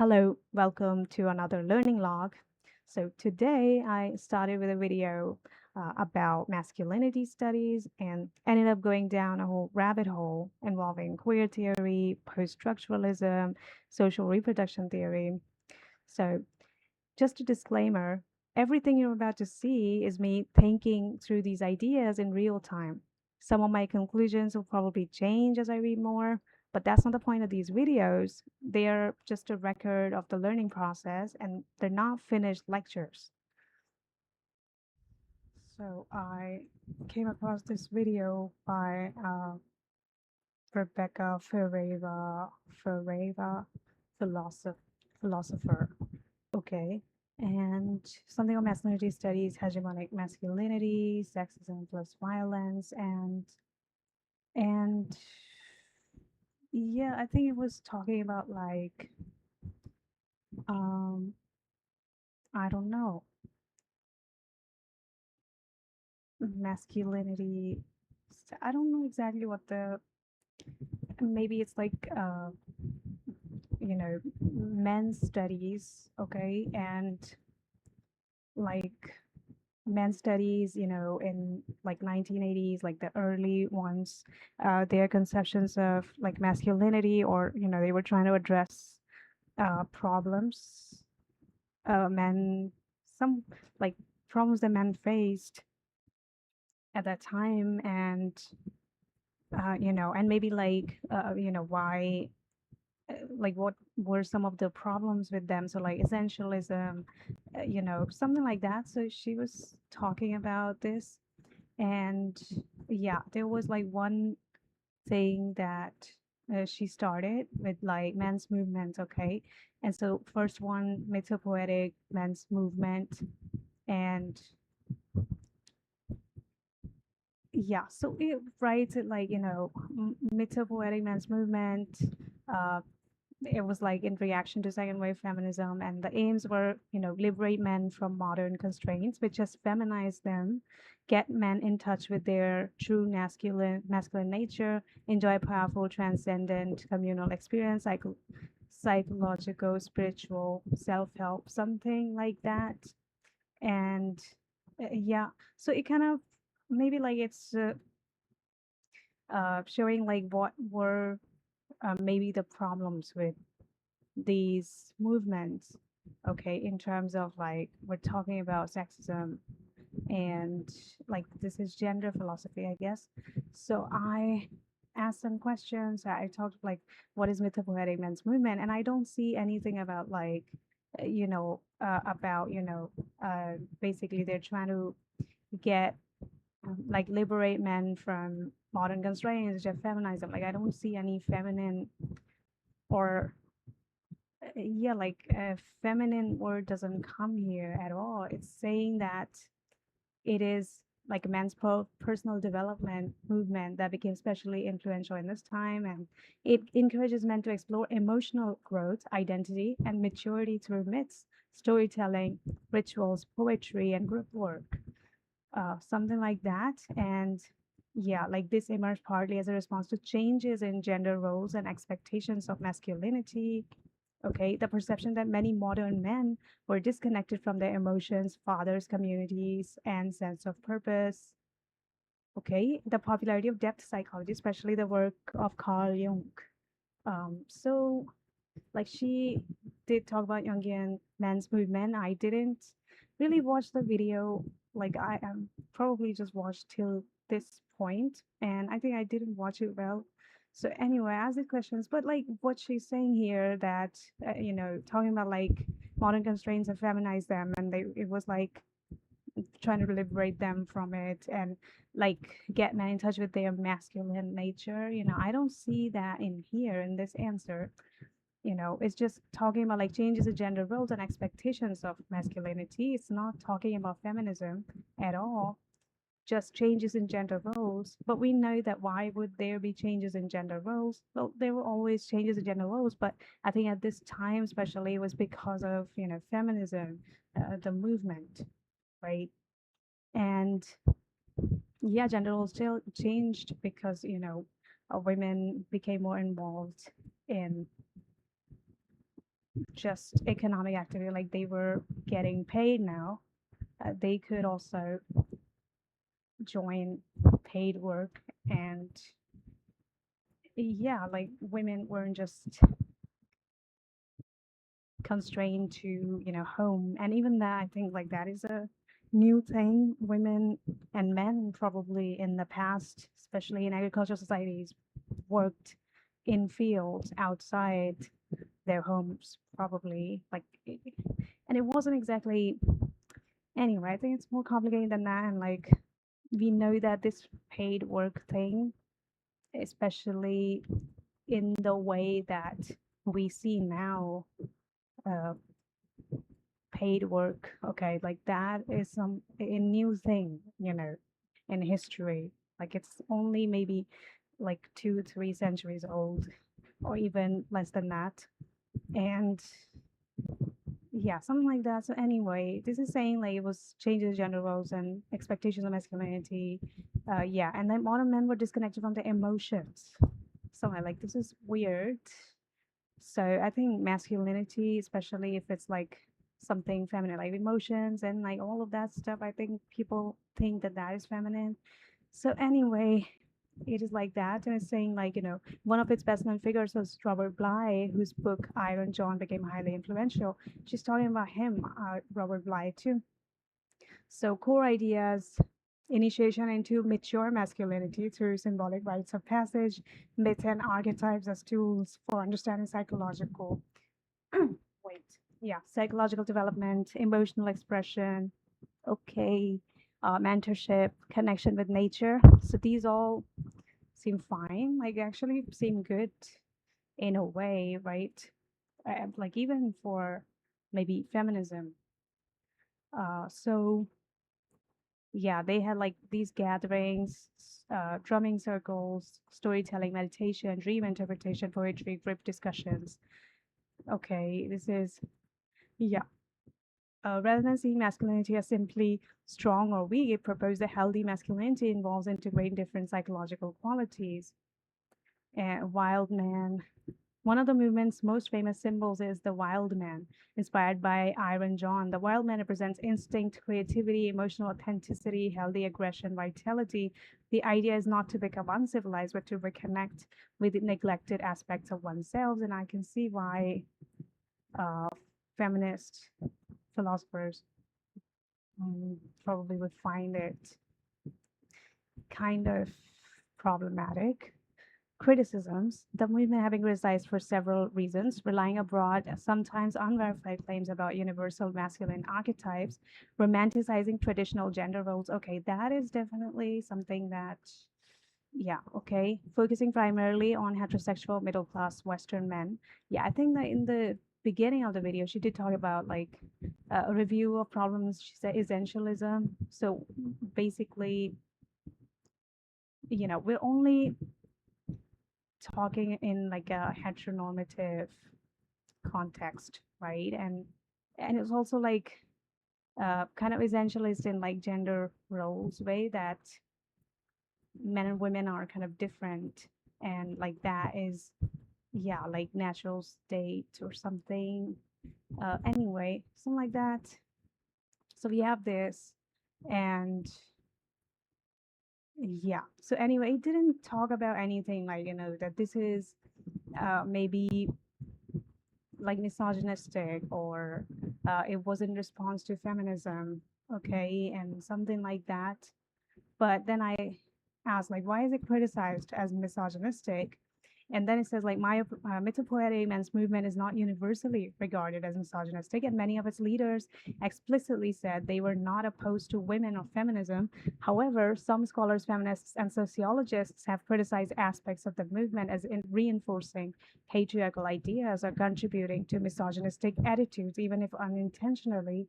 Hello, welcome to another learning log. So today I started with a video about masculinity studies and ended up going down a whole rabbit hole involving queer theory, post-structuralism, social reproduction theory. So just a disclaimer, everything you're about to see is me thinking through these ideas in real time. Some of my conclusions will probably change as I read more, but that's not the point of these videos. They're just a record of the learning process and they're not finished lectures. So I came across this video by Rebecca Ferreira, philosopher. Okay. And something on masculinity studies, hegemonic masculinity, sexism plus violence, and yeah, I think it was talking about like um I don't know, masculinity. I don't know exactly what the maybe it's like men's studies, okay, and like men's studies, in like 1980s, like the early ones, their conceptions of like masculinity, or they were trying to address problems men some like problems that men faced at that time, and maybe like why like what were some of the problems with them, so like essentialism, something like that. So she was talking about this. And yeah, there was like one thing that she started with like men's movement, okay? And so first one, Mythopoetic men's movement. And yeah, so it writes it like, Mythopoetic men's movement. Uh, it was like in reaction to second wave feminism, and the aims were, liberate men from modern constraints which just feminize them, get men in touch with their true masculine nature, enjoy powerful transcendent communal experience, psychological, spiritual, self-help, something like that. And yeah, so it kind of maybe like it's showing like what were maybe the problems with these movements, okay, in terms of like we're talking about sexism, and like this is gender philosophy, I guess. So I asked some questions. I talked like what is mythopoetic men's movement, and I don't see anything about like about basically they're trying to get like liberate men from modern constraints, just feminize them. Like I don't see any feminine or yeah, like a feminine word doesn't come here at all. It's saying that it is like a men's personal development movement that became especially influential in this time, and it encourages men to explore emotional growth, identity, and maturity through myths, storytelling, rituals, poetry, and group work, something like that. And yeah, like this emerged partly as a response to changes in gender roles and expectations of masculinity. Okay, the perception that many modern men were disconnected from their emotions, fathers, communities, and sense of purpose. Okay, the popularity of depth psychology, especially the work of Carl Jung. So like she did talk about Jungian men's movement. I didn't really watch the video. Like I am probably just watched till this point, and I think I didn't watch it well. So anyway, I asked the questions, but like what she's saying here that talking about like modern constraints have feminized them, and it was like trying to liberate them from it, and like get men in touch with their masculine nature. I don't see that in here in this answer. It's just talking about like changes in gender roles and expectations of masculinity. It's not talking about feminism at all, just changes in gender roles. But we know that why would there be changes in gender roles? Well, there were always changes in gender roles, but I think at this time, especially, it was because of, feminism, the movement, right? And yeah, gender roles still changed because, women became more involved in just economic activity, like they were getting paid now, they could also join paid work. And yeah, like women weren't just constrained to, home. And even that, I think like that is a new thing. Women and men probably in the past, especially in agricultural societies, worked in fields outside their homes, probably. And it wasn't exactly, anyway, I think it's more complicated than that. And like, we know that this paid work thing, especially in the way that we see now, uh, paid work, okay, like that is a new thing, in history. Like it's only maybe like 2 3 centuries old, or even less than that. And yeah, something like that. So anyway, this is saying like it was changes gender roles and expectations of masculinity. Yeah, and then modern men were disconnected from their emotions. So I like, this is weird. So I think masculinity, especially if it's like something feminine, like emotions and like all of that stuff, I think people think that that is feminine. So anyway, it is like that. And it's saying like, one of its best known figures was Robert Bly, whose book Iron John became highly influential. She's talking about him, Robert Bly too. So core ideas: initiation into mature masculinity through symbolic rites of passage, myth and archetypes as tools for understanding psychological wait, yeah, psychological development, emotional expression, okay, mentorship, connection with nature. So these all seem fine, like actually seem good in a way, right? Like even for maybe feminism. So yeah, they had like these gatherings, drumming circles, storytelling, meditation, dream interpretation, poetry, group discussions. Okay, this is, yeah. Rather than seeing masculinity as simply strong or weak, it proposed that healthy masculinity involves integrating different psychological qualities. Wild man. One of the movement's most famous symbols is the wild man, inspired by Iron John. The wild man represents instinct, creativity, emotional authenticity, healthy aggression, vitality. The idea is not to become uncivilized, but to reconnect with the neglected aspects of oneself. And I can see why uh, feminist philosophers probably would find it kind of problematic. Criticisms: the movement having criticized for several reasons, relying abroad, sometimes unverified claims about universal masculine archetypes, romanticizing traditional gender roles. Okay, that is definitely something that, yeah, okay. Focusing primarily on heterosexual middle class Western men. Yeah, I think that in the beginning of the video, she did talk about like a review of problems. She said essentialism. So basically, we're only talking in like a heteronormative context, right? And it's also like kind of essentialist in like gender roles way, that men and women are kind of different, and like that is, yeah, like natural state or something. Anyway, something like that. So we have this, and yeah. So anyway, it didn't talk about anything like, that this is maybe like misogynistic, or it was in response to feminism, okay, and something like that. But then I asked, like, why is it criticized as misogynistic? And then it says, like, my Mythopoetic men's movement is not universally regarded as misogynistic, and many of its leaders explicitly said they were not opposed to women or feminism. However, some scholars, feminists, and sociologists have criticized aspects of the movement as in reinforcing patriarchal ideas or contributing to misogynistic attitudes, even if unintentionally.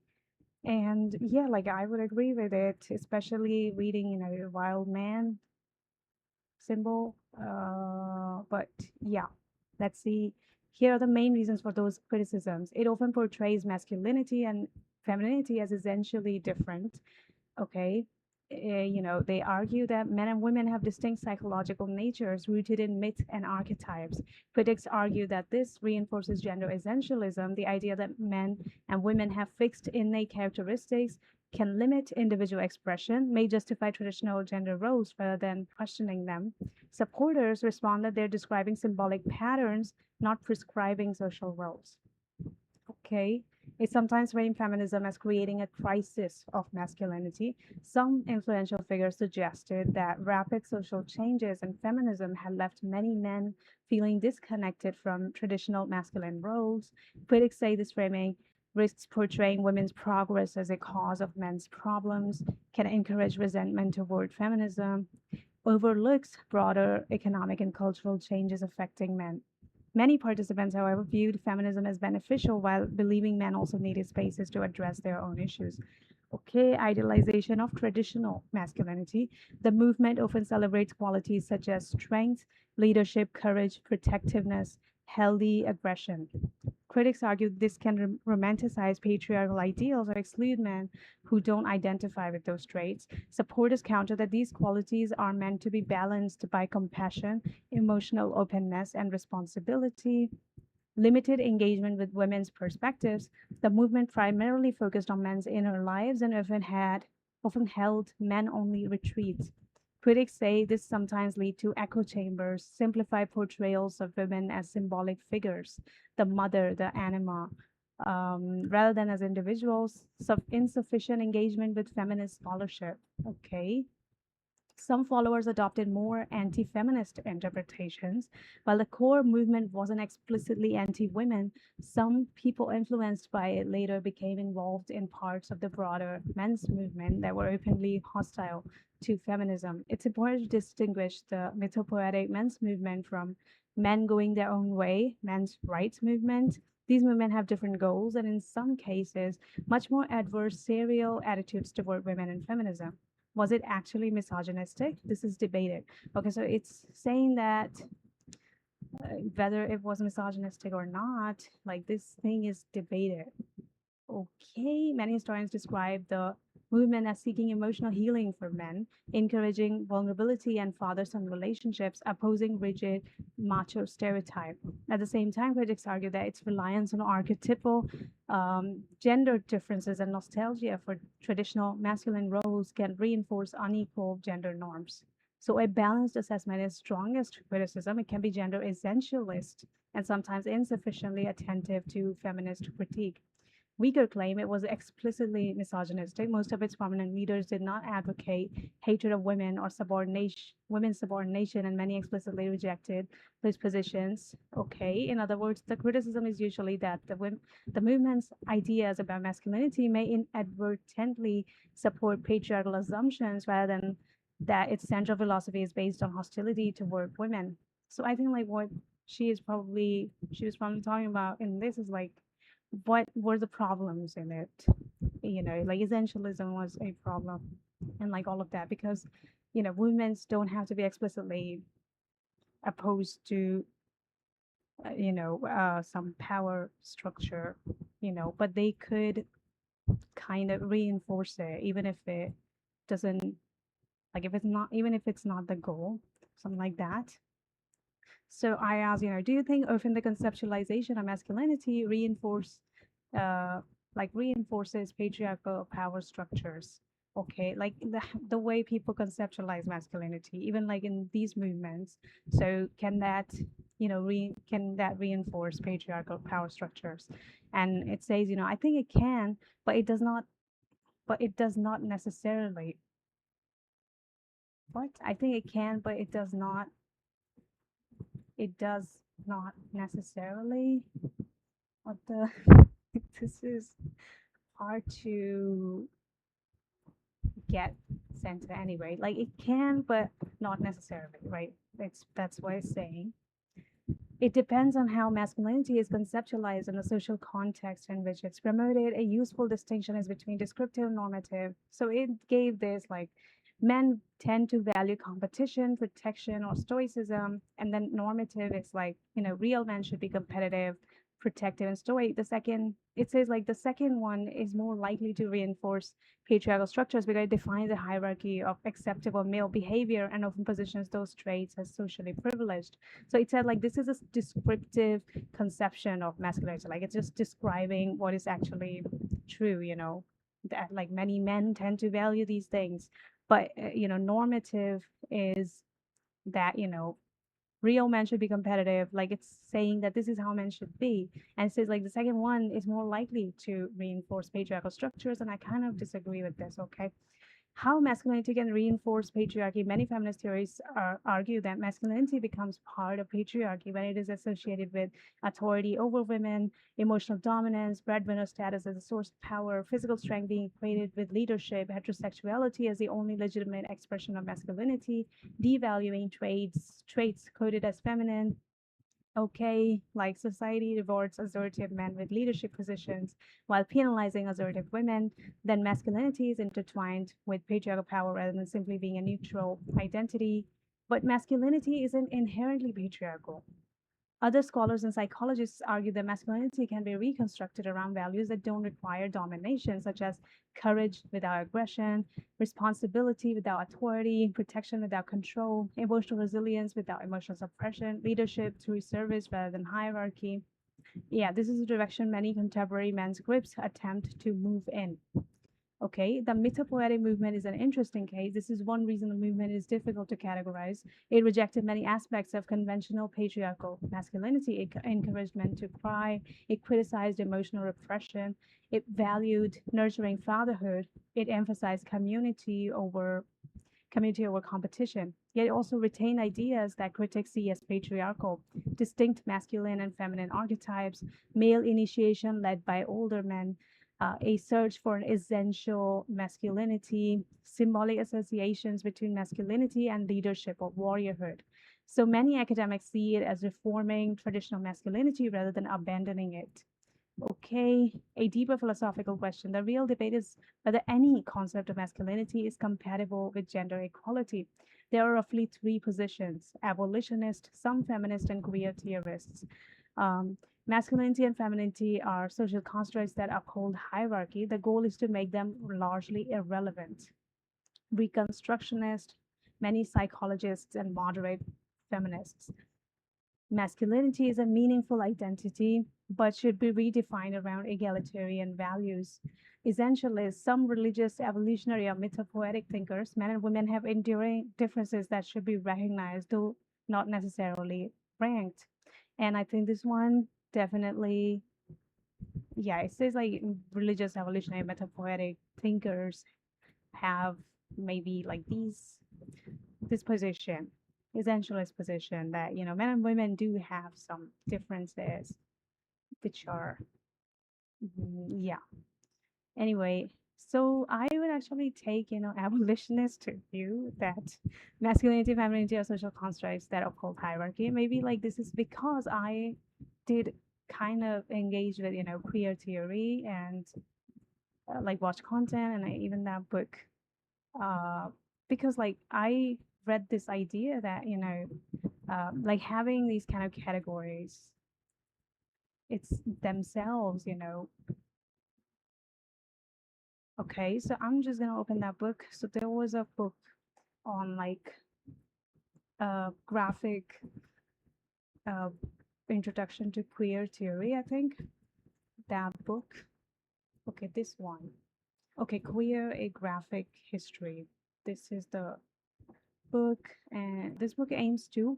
And yeah, like I would agree with it, especially reading, Wild Man symbol. But yeah, let's see. Here are the main reasons for those criticisms. It often portrays masculinity and femininity as essentially different. Okay. they argue that men and women have distinct psychological natures rooted in myth and archetypes. Critics argue that this reinforces gender essentialism, the idea that men and women have fixed innate characteristics, can limit individual expression, may justify traditional gender roles rather than questioning them. Supporters respond that they're describing symbolic patterns, not prescribing social roles. Okay. It sometimes framed feminism as creating a crisis of masculinity. Some influential figures suggested that rapid social changes in feminism had left many men feeling disconnected from traditional masculine roles. Critics say this framing risks portraying women's progress as a cause of men's problems, can encourage resentment toward feminism, overlooks broader economic and cultural changes affecting men. Many participants, however, viewed feminism as beneficial while believing men also needed spaces to address their own issues. Okay, idealization of traditional masculinity. The movement often celebrates qualities such as strength, leadership, courage, protectiveness, healthy aggression. Critics argue this can romanticize patriarchal ideals or exclude men who don't identify with those traits. Supporters counter that these qualities are meant to be balanced by compassion, emotional openness, and responsibility. Limited engagement with women's perspectives, the movement primarily focused on men's inner lives and often held men-only retreats. Critics say this sometimes lead to echo chambers, simplified portrayals of women as symbolic figures, the mother, the anima, rather than as individuals, insufficient engagement with feminist scholarship. Okay. Some followers adopted more anti feminist interpretations. While the core movement wasn't explicitly anti women, some people influenced by it later became involved in parts of the broader men's movement that were openly hostile to feminism. It's important to distinguish the mythopoetic men's movement from men going their own way, men's rights movement. These movements have different goals and, in some cases, much more adversarial attitudes toward women and feminism. Was it actually misogynistic? This is debated. Okay, so it's saying that whether it was misogynistic or not, like this thing is debated. Okay, many historians describe the movement as seeking emotional healing for men, encouraging vulnerability and father-son relationships, opposing rigid macho stereotype. At the same time, critics argue that its reliance on archetypal gender differences and nostalgia for traditional masculine roles can reinforce unequal gender norms. So a balanced assessment is strongest criticism. It can be gender essentialist and sometimes insufficiently attentive to feminist critique. Weaker claim it was explicitly misogynistic. Most of its prominent leaders did not advocate hatred of women or women's subordination, and many explicitly rejected those positions. Okay, in other words, the criticism is usually that the movement's ideas about masculinity may inadvertently support patriarchal assumptions rather than that its central philosophy is based on hostility toward women. So I think like what she was probably talking about in this is like what were the problems in it, like essentialism was a problem and like all of that because women don't have to be explicitly opposed to some power structure, but they could kind of reinforce it even if it doesn't, like if it's not, even if it's not the goal, something like that. So I asked, do you think often the conceptualization of masculinity uh, reinforces patriarchal power structures? Okay, like the way people conceptualize masculinity, even like in these movements. So can that, can that reinforce patriarchal power structures? And it says, I think it can, but it does not. But it does not necessarily. What? I think it can, but it does not. It does not necessarily. What the? This is hard to get center anyway. Like it can, but not necessarily, right? That's what it's saying. It depends on how masculinity is conceptualized in the social context in which it's promoted. A useful distinction is between descriptive and normative. So it gave this like men tend to value competition, protection, or stoicism, and then normative is like real men should be competitive, protective and stoic. It says like the second one is more likely to reinforce patriarchal structures because it defines a hierarchy of acceptable male behavior and often positions those traits as socially privileged. So it said like this is a descriptive conception of masculinity, like it's just describing what is actually true, that like many men tend to value these things, but normative is that real men should be competitive. Like it's saying that this is how men should be. And it says like the second one is more likely to reinforce patriarchal structures. And I kind of disagree with this, okay? How masculinity can reinforce patriarchy. Many feminist theories argue that masculinity becomes part of patriarchy when it is associated with authority over women, emotional dominance, breadwinner status as a source of power, physical strength being equated with leadership, heterosexuality as the only legitimate expression of masculinity, devaluing traits coded as feminine. Okay, like society rewards assertive men with leadership positions while penalizing assertive women, then masculinity is intertwined with patriarchal power rather than simply being a neutral identity. But masculinity isn't inherently patriarchal. Other scholars and psychologists argue that masculinity can be reconstructed around values that don't require domination, such as courage without aggression, responsibility without authority, protection without control, emotional resilience without emotional suppression, leadership through service rather than hierarchy. Yeah, this is a direction many contemporary men's groups attempt to move in. Okay, the Mythopoetic movement is an interesting case. This is one reason the movement is difficult to categorize. It rejected many aspects of conventional patriarchal masculinity. It encouraged men to cry. It criticized emotional repression. It valued nurturing fatherhood. It emphasized community over competition. Yet it also retained ideas that critics see as patriarchal, distinct masculine and feminine archetypes, male initiation led by older men, a search for an essential masculinity, symbolic associations between masculinity and leadership or warriorhood. So many academics see it as reforming traditional masculinity rather than abandoning it. Okay, a deeper philosophical question. The real debate is whether any concept of masculinity is compatible with gender equality. There are roughly three positions: abolitionist, some feminist, and queer theorists. Masculinity and femininity are social constructs that uphold hierarchy. The goal is to make them largely irrelevant. Reconstructionist, many psychologists, and moderate feminists. Masculinity is a meaningful identity, but should be redefined around egalitarian values. Essentialists, some religious, evolutionary, or mythopoetic thinkers, men and women have enduring differences that should be recognized, though not necessarily ranked. And I think this one definitely, yeah, it says like religious, evolutionary, mythopoetic thinkers have maybe like this position, essentialist position, that men and women do have some differences, which are yeah. Anyway, so I would actually take abolitionist view that masculinity, femininity are social constructs that uphold hierarchy. Maybe like this is because I did kind of engage with queer theory and like watch content, and even that book, because like I read this idea that like having these kind of categories, it's themselves. Okay, so I'm just gonna open that book. So there was a book on like graphic uh, introduction to queer theory, I think. That book. Okay, this one. Okay, Queer, a Graphic History. This is the book, and this book aims to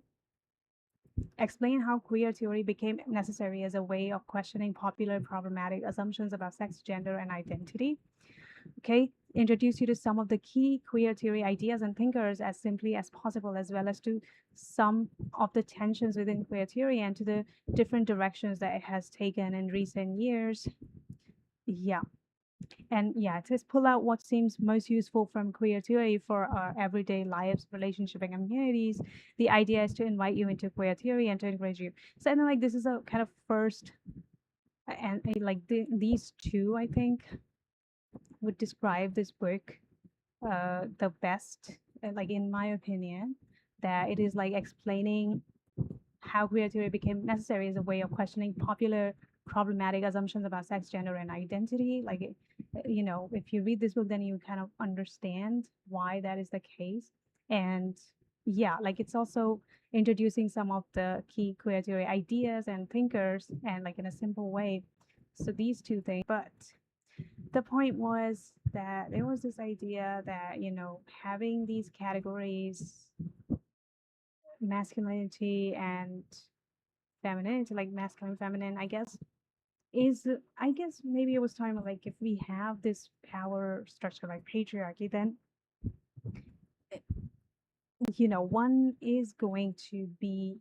explain how queer theory became necessary as a way of questioning popular problematic assumptions about sex, gender, and identity. Okay, introduce you to some of the key queer theory ideas and thinkers as simply as possible, as well as to some of the tensions within queer theory and to the different directions that it has taken in recent years. Yeah. And yeah, it says pull out what seems most useful from queer theory for our everyday lives, relationship, and communities. The idea is to invite you into queer theory and to encourage you. So I know like this is a kind of first, and like these two, I think, would describe this book the best, like in my opinion, that it is like explaining how queer theory became necessary as a way of questioning popular problematic assumptions about sex, gender, and identity. Like, if you read this book, then you kind of understand why that is the case. And yeah, like it's also introducing some of the key queer theory ideas and thinkers, and like in a simple way. So these two things, but the point was that there was this idea that, having these categories, masculinity and femininity, like masculine, feminine, I guess maybe it was talking about like if we have this power structure like patriarchy, then one is going to be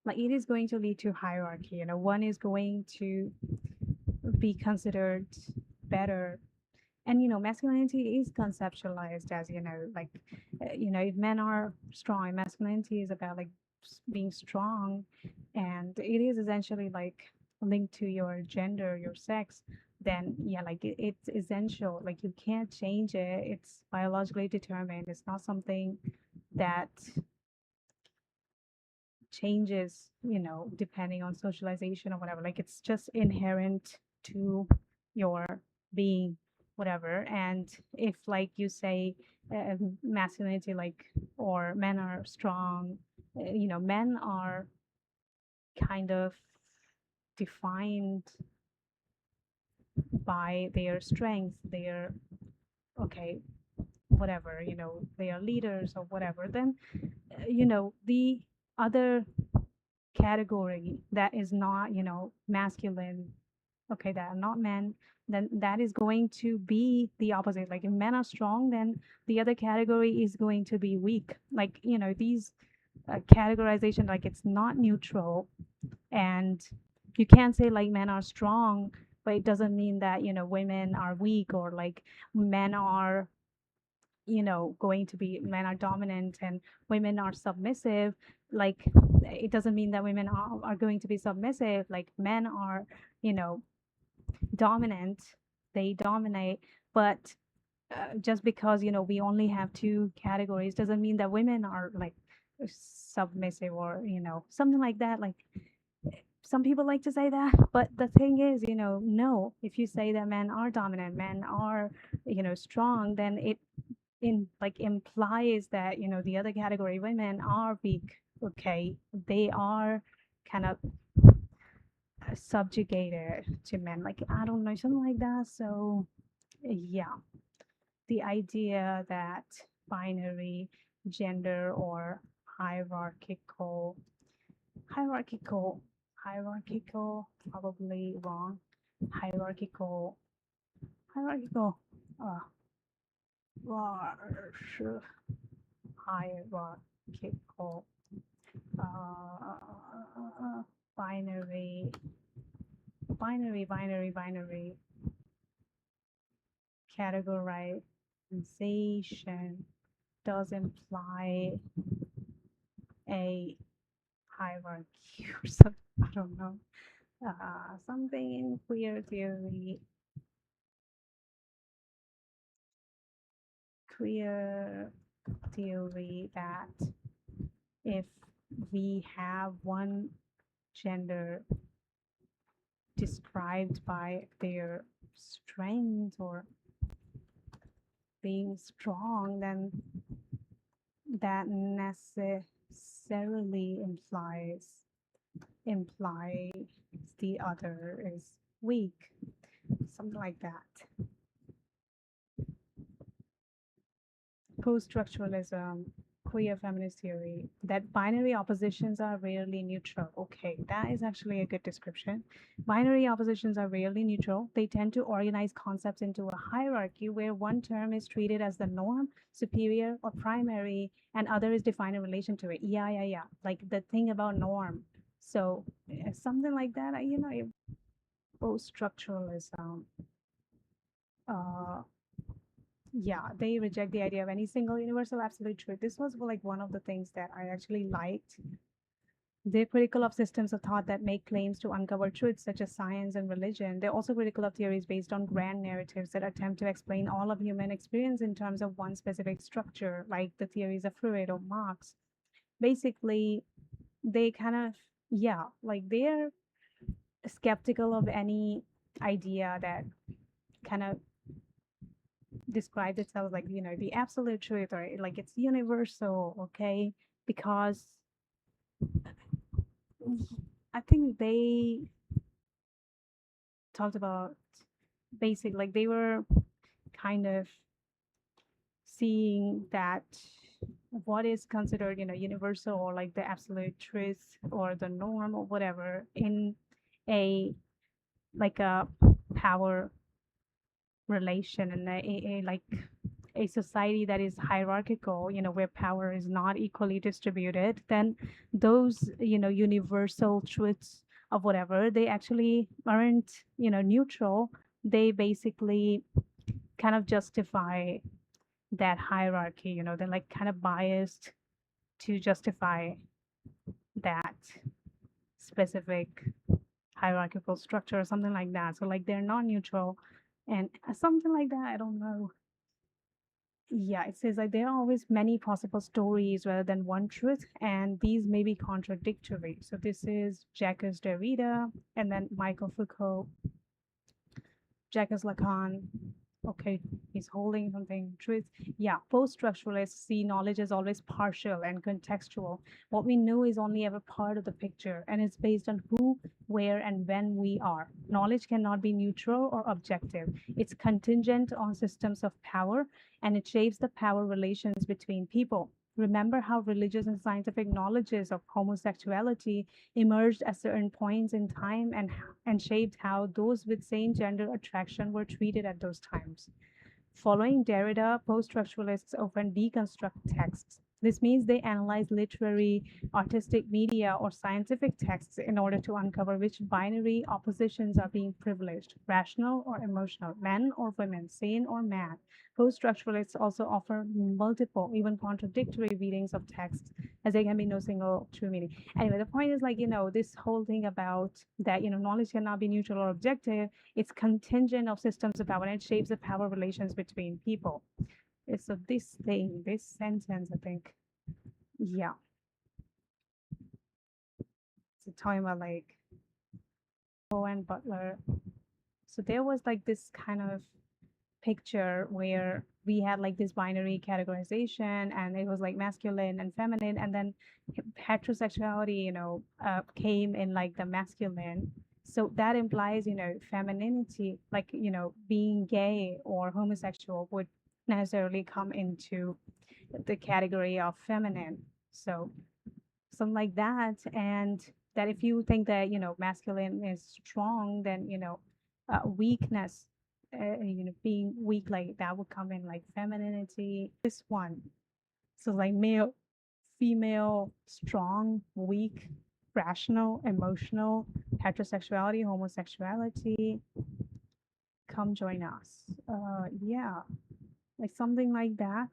like it is going to lead to hierarchy. One is going to be considered better. And masculinity is conceptualized as like if men are strong, masculinity is about like being strong, and it is essentially like linked to your gender, your sex. Then yeah, like it's essential, like you can't change it, it's biologically determined, it's not something that changes depending on socialization or whatever, like it's just inherent to your being, whatever. And if like you say masculinity, like, or men are strong, men are kind of defined by their strength, their, okay, whatever, they are leaders or whatever. Then the other category that is not masculine, okay, that are not men, then that is going to be the opposite. Like if men are strong, then the other category is going to be weak. Like these categorization, like it's not neutral. And you can't say like men are strong, but it doesn't mean that women are weak, or like men are going to be, men are dominant and women are submissive. Like it doesn't mean that women are going to be submissive. Like men are dominant, they dominate. But just because we only have two categories doesn't mean that women are like submissive, or something like that. Like some people like to say that, but the thing is, no, if you say that men are dominant, men are strong, then it implies that the other category, women, are weak. Okay, they are kind of subjugated to men, like I don't know, something like that. So yeah, the idea that binary gender or hierarchical hierarchical probably wrong, hierarchical hierarchical uh hierarchical binary categorization does imply a hierarchy or something. I don't know. Something in queer theory. That if we have one gender described by their strength or being strong, then that necessarily implies the other is weak, something like that. Post-structuralism, queer feminist theory, that binary oppositions are rarely neutral. Okay, that is actually a good description. Binary oppositions are rarely neutral. They tend to organize concepts into a hierarchy where one term is treated as the norm, superior, or primary, and other is defined in relation to it. Yeah. Like the thing about norm. So something like that, post-structuralism. Yeah, they reject the idea of any single universal absolute truth. This was like one of the things that I actually liked. They're critical of systems of thought that make claims to uncover truths such as science and religion. They're also critical of theories based on grand narratives that attempt to explain all of human experience in terms of one specific structure, like the theories of Freud or Marx. Basically, they kind of, yeah, like they're skeptical of any idea that kind of describes itself like, the absolute truth, or like it's universal, okay? Because I think they talked about basic, like they were kind of seeing that what is considered, universal, or like the absolute truth or the norm or whatever in a like a power relation, and like a society that is hierarchical, where power is not equally distributed, then those, universal truths of whatever, they actually aren't, neutral. They basically kind of justify that hierarchy, they're like kind of biased to justify that specific hierarchical structure or something like that. So like they're not neutral and something like that. I don't know. Yeah, it says like there are always many possible stories rather than one truth, and these may be contradictory. So this is Jacques Derrida, and then Michael Foucault, Jacques Lacan. Okay, he's holding something truth. Yeah, post-structuralists see knowledge as always partial and contextual. What we know is only ever part of the picture, and it's based on who, where, and when we are. Knowledge cannot be neutral or objective. It's contingent on systems of power, and it shapes the power relations between people. Remember how religious and scientific knowledges of homosexuality emerged at certain points in time, and shaped how those with same gender attraction were treated at those times. Following Derrida, post-structuralists often deconstruct texts. This means they analyze literary, artistic media, or scientific texts in order to uncover which binary oppositions are being privileged, rational or emotional, men or women, sane or mad. Post-structuralists also offer multiple, even contradictory readings of texts, as there can be no single true meaning. Anyway, the point is like, this whole thing about that, knowledge cannot be neutral or objective. It's contingent of systems of power, and it shapes the power relations between people. So this thing, this sentence, I think, yeah, it's talking about like Poe and Butler. So there was like this kind of picture where we had like this binary categorization, and it was like masculine and feminine, and then heterosexuality, came in like the masculine. So that implies, femininity, like, being gay or homosexual would necessarily come into the category of feminine. So something like that. And that if you think that, masculine is strong, then, weakness, being weak, like that would come in like femininity. This one. So like male, female, strong, weak, rational, emotional, heterosexuality, homosexuality. Come join us. Yeah, like something like that.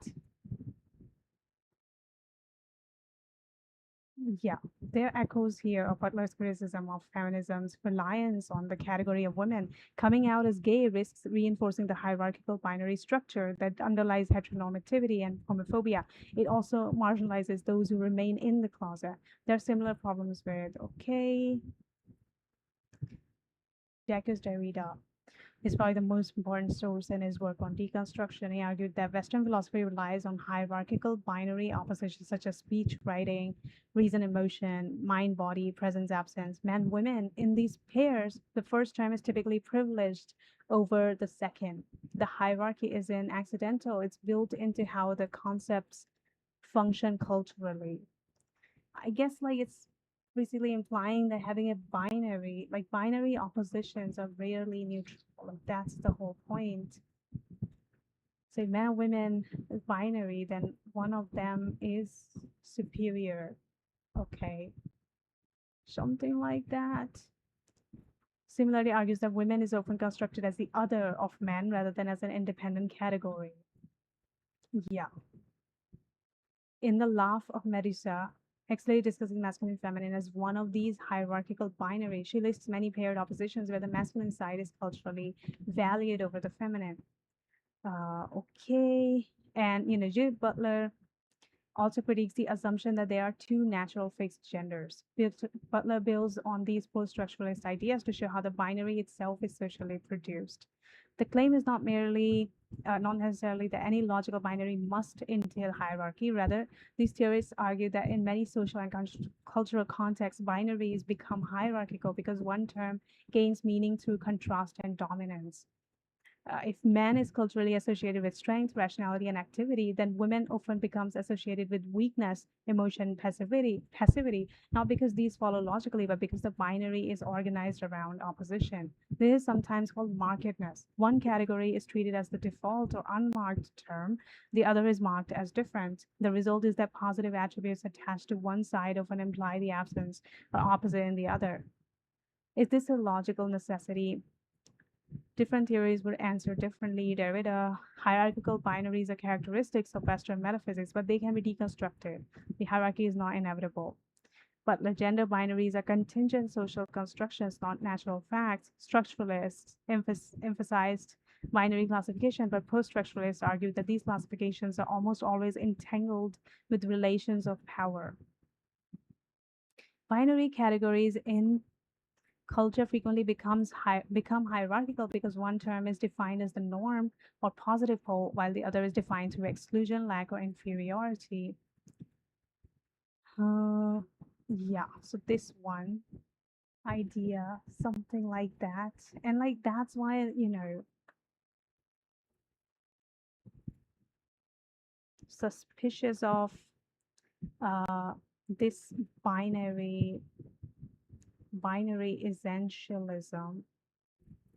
Yeah, there are echoes here of Butler's criticism of feminism's reliance on the category of women. Coming out as gay risks reinforcing the hierarchical binary structure that underlies heteronormativity and homophobia. It also marginalizes those who remain in the closet. There are similar problems with, okay, Jacques Derrida is probably the most important source in his work on deconstruction. He argued that Western philosophy relies on hierarchical binary oppositions such as speech, writing, reason, emotion, mind, body, presence, absence, men, women. In these pairs, the first term is typically privileged over the second. The hierarchy isn't accidental, it's built into how the concepts function culturally. I guess like it's basically implying that having a binary, like binary oppositions are rarely neutral. Like that's the whole point. So if men and women is binary, then one of them is superior. Okay. Something like that. Similarly argues that women is often constructed as the other of men rather than as an independent category. Yeah. In The Laugh of Medusa, Huxley discusses masculine and feminine as one of these hierarchical binaries. She lists many paired oppositions where the masculine side is culturally valued over the feminine. Okay. And, Judith Butler also critiques the assumption that there are two natural fixed genders. Butler builds on these post-structuralist ideas to show how the binary itself is socially produced. The claim is not necessarily that any logical binary must entail hierarchy. Rather, these theorists argue that in many social and cultural contexts, binaries become hierarchical because one term gains meaning through contrast and dominance. If man is culturally associated with strength, rationality, and activity, then women often becomes associated with weakness, emotion, passivity, not because these follow logically, but because the binary is organized around opposition. This is sometimes called markedness. One category is treated as the default or unmarked term, the other is marked as different. The result is that positive attributes attached to one side often imply the absence or opposite in the other. Is this a logical necessity? Different theories would answer differently. Derrida, hierarchical binaries are characteristics of Western metaphysics, but they can be deconstructed. The hierarchy is not inevitable. But the gender binaries are contingent social constructions, not natural facts. Structuralists emphasized binary classification, but post-structuralists argued that these classifications are almost always entangled with relations of power. Binary categories in culture frequently become hierarchical because one term is defined as the norm or positive pole, while the other is defined through exclusion, lack, or inferiority. Yeah, so this one idea, something like that. And like that's why, suspicious of this binary essentialism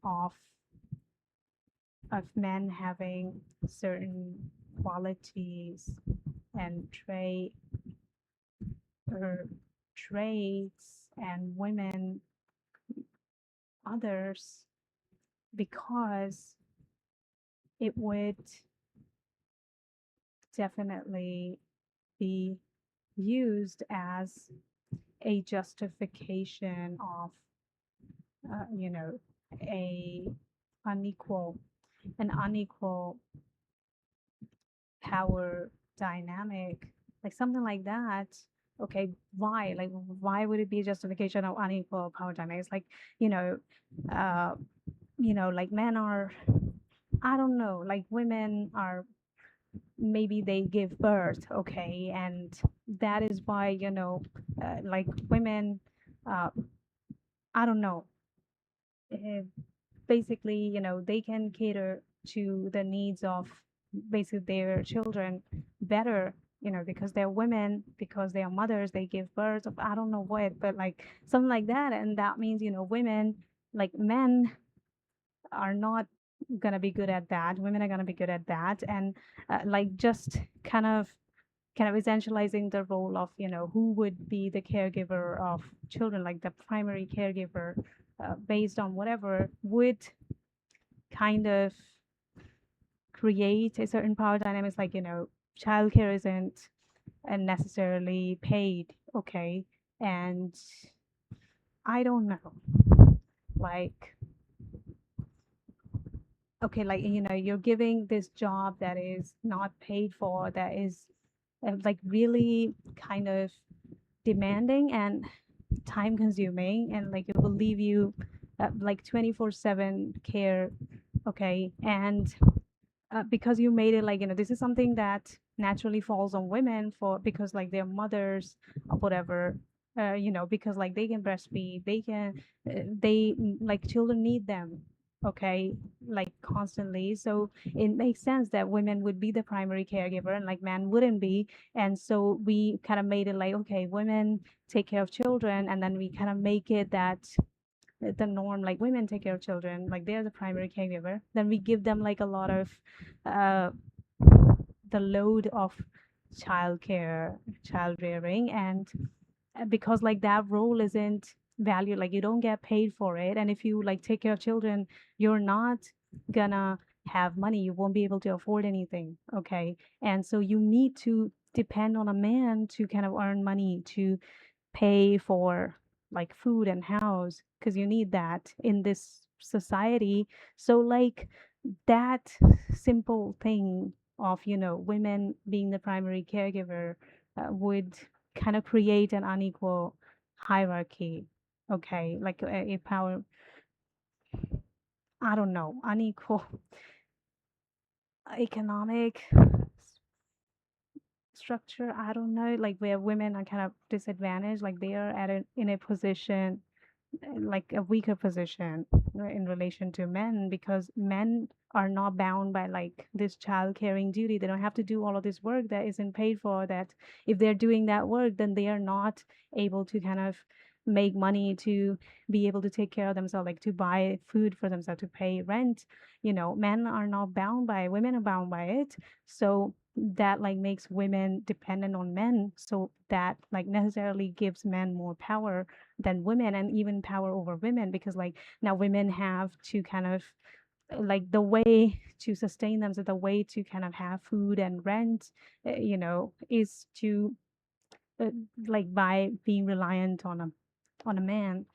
of men having certain qualities and traits and women others, because it would definitely be used as a justification of an unequal power dynamic, like something like that. Okay, why? Like, why would it be a justification of unequal power dynamics? Like, like men are, I don't know, like women are, maybe they give birth, okay, and that is why, like women, I don't know, uh, basically, they can cater to the needs of basically their children better, because they're women, because they are mothers, they give birth of, I don't know what, but like something like that. And that means, women, like men are not gonna be good at that. Women are gonna be good at that. And like just kind of essentializing the role of, who would be the caregiver of children, like the primary caregiver, based on whatever, would kind of create a certain power dynamics. Like, childcare isn't necessarily paid, okay, and I don't know, like, okay, like, you're giving this job that is not paid for, that is like really kind of demanding and time consuming, and like it will leave you like 24/7 care, okay, and because you made it like, this is something that naturally falls on women, for because like they're mothers or whatever, because like they can breastfeed, they can they like children need them, okay, like constantly. So it makes sense that women would be the primary caregiver and like men wouldn't be. And so we kind of made it like, okay, women take care of children, and then we kind of make it that the norm, like women take care of children, like they're the primary caregiver, then we give them like a lot of uh, the load of childcare, child rearing, and because like that role isn't valued, like you don't get paid for it, and if you like take care of children, you're not gonna have money, you won't be able to afford anything, okay, and so you need to depend on a man to kind of earn money to pay for like food and house, because you need that in this society. So like that simple thing of women being the primary caregiver would kind of create an unequal hierarchy. Okay, like a power, I don't know, unequal economic structure, I don't know, like where women are kind of disadvantaged, like they are in a position, like a weaker position, right, in relation to men, because men are not bound by like this child caring duty. They don't have to do all of this work that isn't paid for. That if they're doing that work, then they are not able to kind of make money to be able to take care of themselves, like to buy food for themselves, to pay rent. Men are not bound by it, women are bound by it. So that like makes women dependent on men, so that like necessarily gives men more power than women, and even power over women, because like now women have to kind of like the way to sustain them, so the way to kind of have food and rent, is to uh, like by being reliant on a man.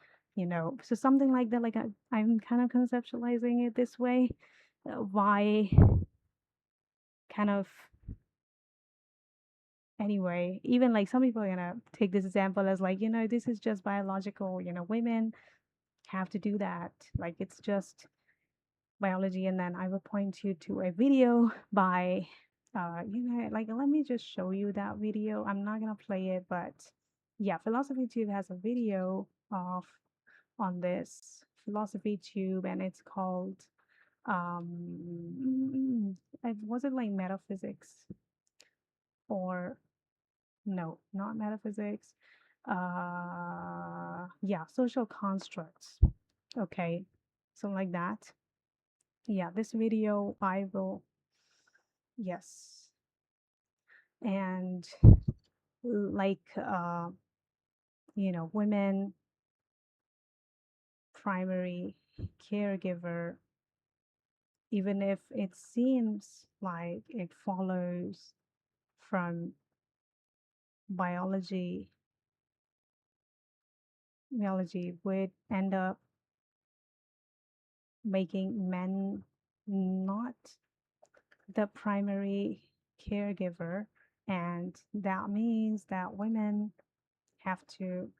So something like that, like I'm kind of conceptualizing it this way. Why kind of anyway, even like some people are gonna take this example as like, this is just biological, women have to do that, like it's just biology. And then I will point you to a video by like let me just show you that video. I'm not gonna play it, but yeah, Philosophy Tube has a video of on this Philosophy Tube, and it's called was it like metaphysics, or no, not metaphysics, yeah, social constructs, okay, something like that. Yeah, this video I will, yes. And like women primary caregiver, even if it seems like it follows from biology, would end up making men not the primary caregiver, and that means that women have to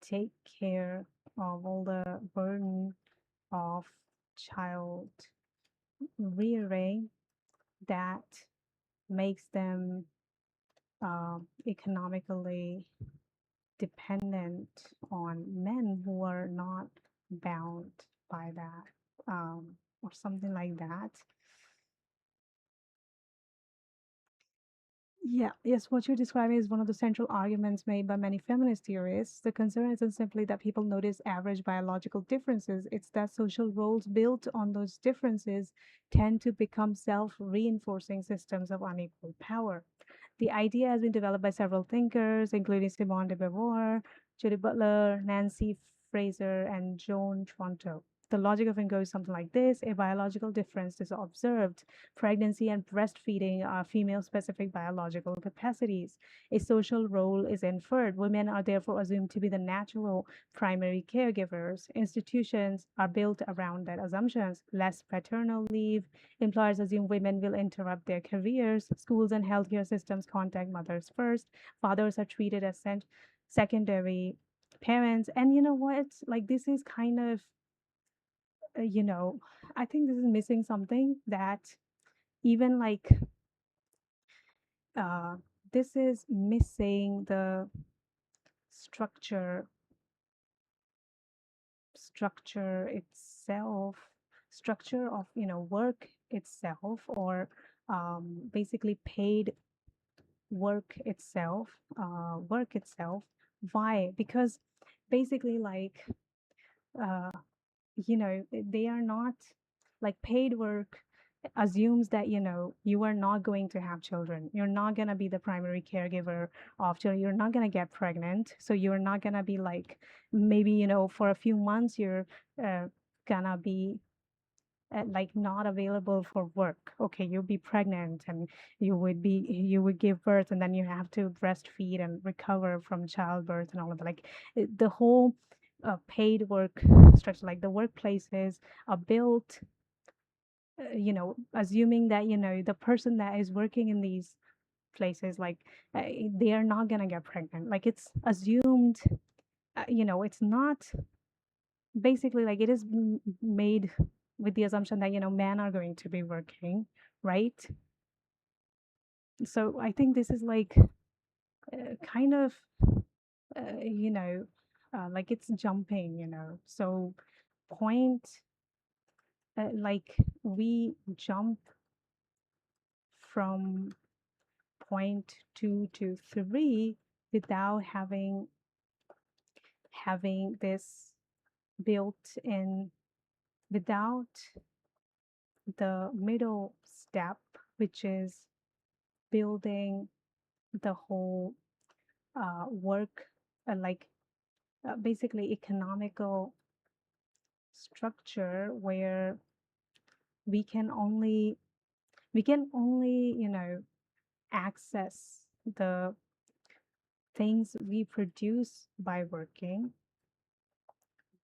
take care of all the burden of child rearing that makes them economically dependent on men who are not bound by that, or something like that. Yeah, yes, what you're describing is one of the central arguments made by many feminist theorists. The concern isn't simply that people notice average biological differences, it's that social roles built on those differences tend to become self reinforcing systems of unequal power. The idea has been developed by several thinkers, including Simone de Beauvoir, Judith Butler, Nancy Fraser, and Joan Tronto. The logic of it goes something like this: a biological difference is observed. Pregnancy and breastfeeding are female specific biological capacities. A social role is inferred. Women are therefore assumed to be the natural primary caregivers. Institutions are built around that assumptions. Less paternal leave. Employers assume women will interrupt their careers. Schools and healthcare systems contact mothers first. Fathers are treated as secondary parents. And you know what? Like, this is kind of, I think this is missing something, that even like uh, this is missing the structure itself, structure of work itself, or basically paid work itself. Why? Because basically like they are not, like, paid work assumes that you are not going to have children, you're not going to be the primary caregiver of children, you're not going to get pregnant, so you're not going to be like, maybe for a few months you're gonna be like not available for work. Okay, you'll be pregnant and you would give birth, and then you have to breastfeed and recover from childbirth and all of that. Like the whole paid work structure, like the workplaces are built assuming that the person that is working in these places, like they are not gonna get pregnant. Like it's assumed, it's not basically like it is made with the assumption that men are going to be working, right? So I think this is like kind of uh, you know like it's jumping, so point like we jump from point 2 to 3 without having this built in, without the middle step, which is building the whole work, like basically economical structure where we can only access the things we produce by working.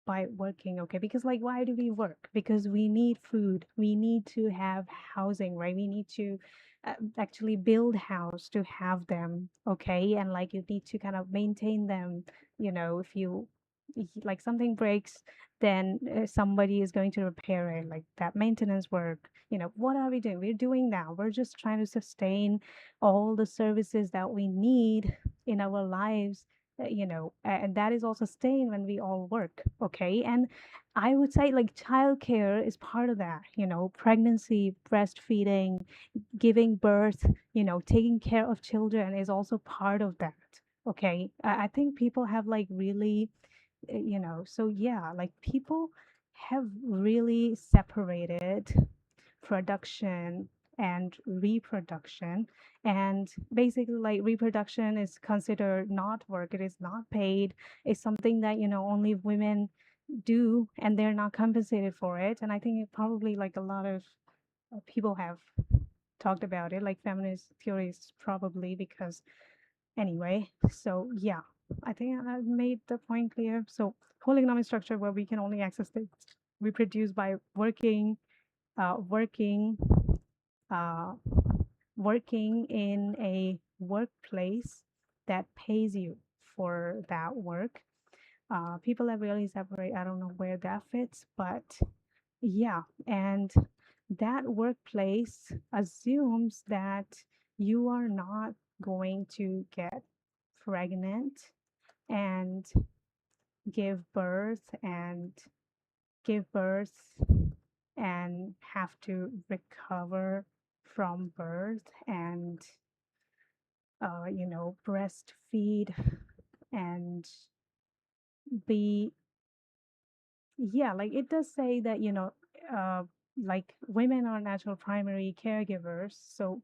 Okay, because like why do we work? Because we need food, we need to have housing, right? We need to actually build house to have them. Okay, and like you need to kind of maintain them. If you like something breaks, then somebody is going to repair it, like that maintenance work. What are we doing? We're doing now, we're just trying to sustain all the services that we need in our lives, and that is also sustained when we all work. Okay, and I would say like childcare is part of that. Pregnancy, breastfeeding, giving birth, taking care of children is also part of that. Okay, I think people have like really, so yeah, like people have really separated production and reproduction. And basically like reproduction is considered not work, it is not paid, it's something that only women do, and they're not compensated for it. And I think it probably like a lot of people have talked about it, like feminist theories probably, because anyway. So yeah, I think I've made the point clear. So whole economic structure where we can only access things we produce by working, working, uh, working in a workplace that pays you for that work. People that really separate, I don't know where that fits, but yeah. And that workplace assumes that you are not going to get pregnant and give birth and give birth and have to recover from birth and breastfeed and be, yeah, like it does say that uh like women are natural primary caregivers. So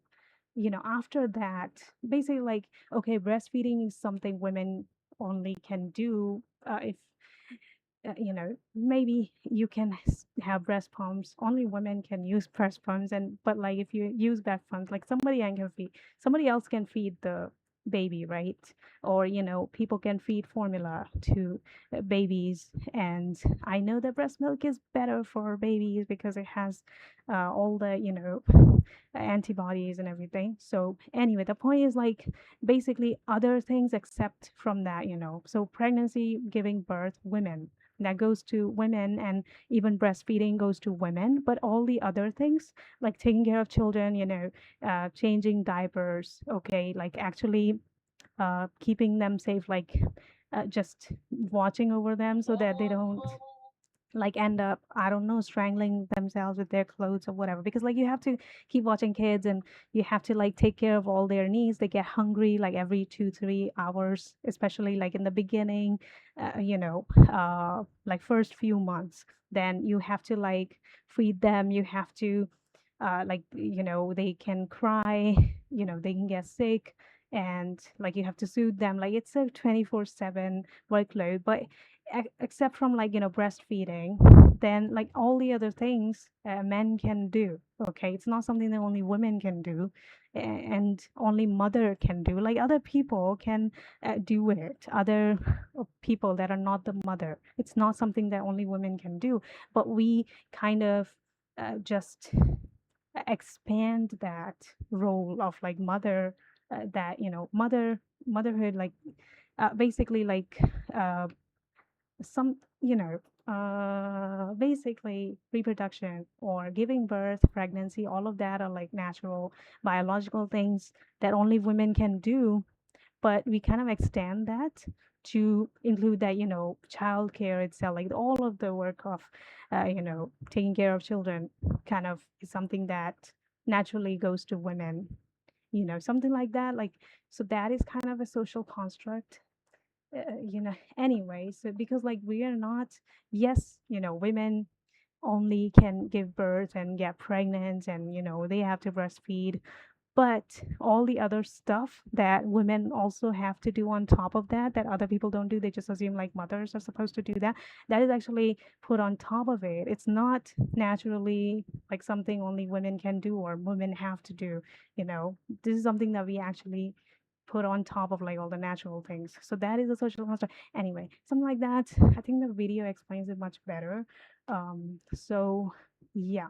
after that, basically like, okay, breastfeeding is something women only can do if maybe you can have breast pumps. Only women can use breast pumps, and but like if you use breast pumps, like somebody else can feed the baby, right? Or people can feed formula to babies, and I know that breast milk is better for babies because it has all the antibodies and everything. So anyway, the point is like basically other things except from that. So pregnancy, giving birth, women, that goes to women, and even breastfeeding goes to women. But all the other things, like taking care of children, changing diapers, okay, like actually keeping them safe, like just watching over them so that they don't like end up, I don't know, strangling themselves with their clothes or whatever. Because like you have to keep watching kids, and you have to like take care of all their needs. They get hungry like every 2 3 hours, especially like in the beginning, like first few months. Then you have to like feed them, you have to like they can cry, they can get sick, and like you have to soothe them. Like it's a 24/7 workload. But except from like breastfeeding, then like all the other things men can do. Okay, it's not something that only women can do, and only mother can do. Like other people can do it, other people that are not the mother. It's not something that only women can do. But we kind of just expand that role of like mother, that motherhood, like basically like uh, some basically reproduction or giving birth, pregnancy, all of that are like natural biological things that only women can do, but we kind of extend that to include that childcare itself, like all of the work of taking care of children kind of is something that naturally goes to women, something like that, like, so that is kind of a social construct, anyway. So because like we are not, yes, women only can give birth and get pregnant, and they have to breastfeed, but all the other stuff that women also have to do on top of that, that other people don't do, they just assume like mothers are supposed to do that. That is actually put on top of it. It's not naturally like something only women can do or women have to do. This is something that we actually put on top of like all the natural things. So that is a social construct. Anyway, something like that. I think the video explains it much better. So yeah,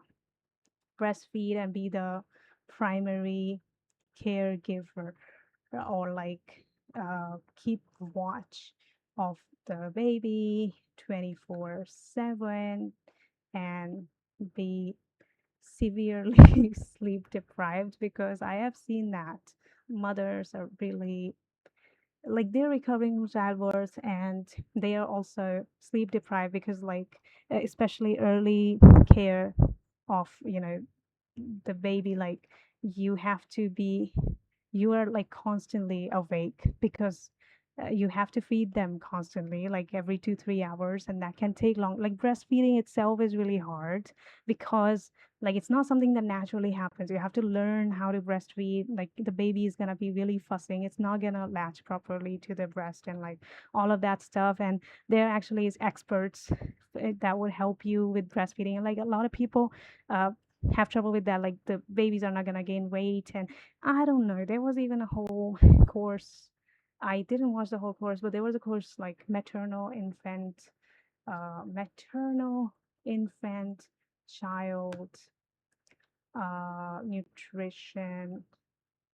breastfeed and be the primary caregiver, or like keep watch of the baby 24/7 and be severely sleep deprived, because I have seen that mothers are really like they're recovering from childbirth and they are also sleep deprived because like especially early care of the baby, like you have to be, you are like constantly awake because you have to feed them constantly, like every 2 3 hours, and that can take long. Like breastfeeding itself is really hard because like it's not something that naturally happens. You have to learn how to breastfeed. Like the baby is gonna be really fussing, it's not gonna latch properly to the breast and like all of that stuff. And there actually is experts that would help you with breastfeeding, and like a lot of people uh, have trouble with that, like the babies are not gonna gain weight. And I don't know, there was even a whole course. I didn't watch the whole course, but there was a course like maternal infant child nutrition.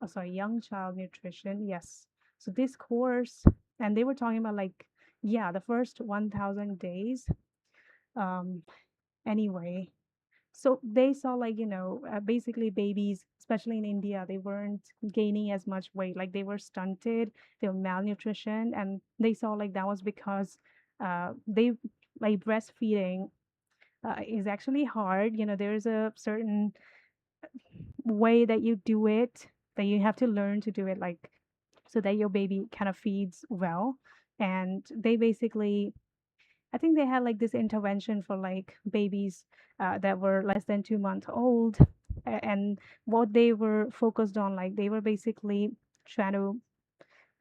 Oh, sorry, young child nutrition. Yes. So this course, and they were talking about like, yeah, the first 1,000 days. Um, anyway, so they saw like basically babies, especially in India, they weren't gaining as much weight, like they were stunted, they were malnutrition, and they saw like that was because they like breastfeeding is actually hard. There's a certain way that you do it, that you have to learn to do it, like so that your baby kind of feeds well. And they basically, I think they had like this intervention for like babies that were less than 2 months old. And what they were focused on, like they were basically trying to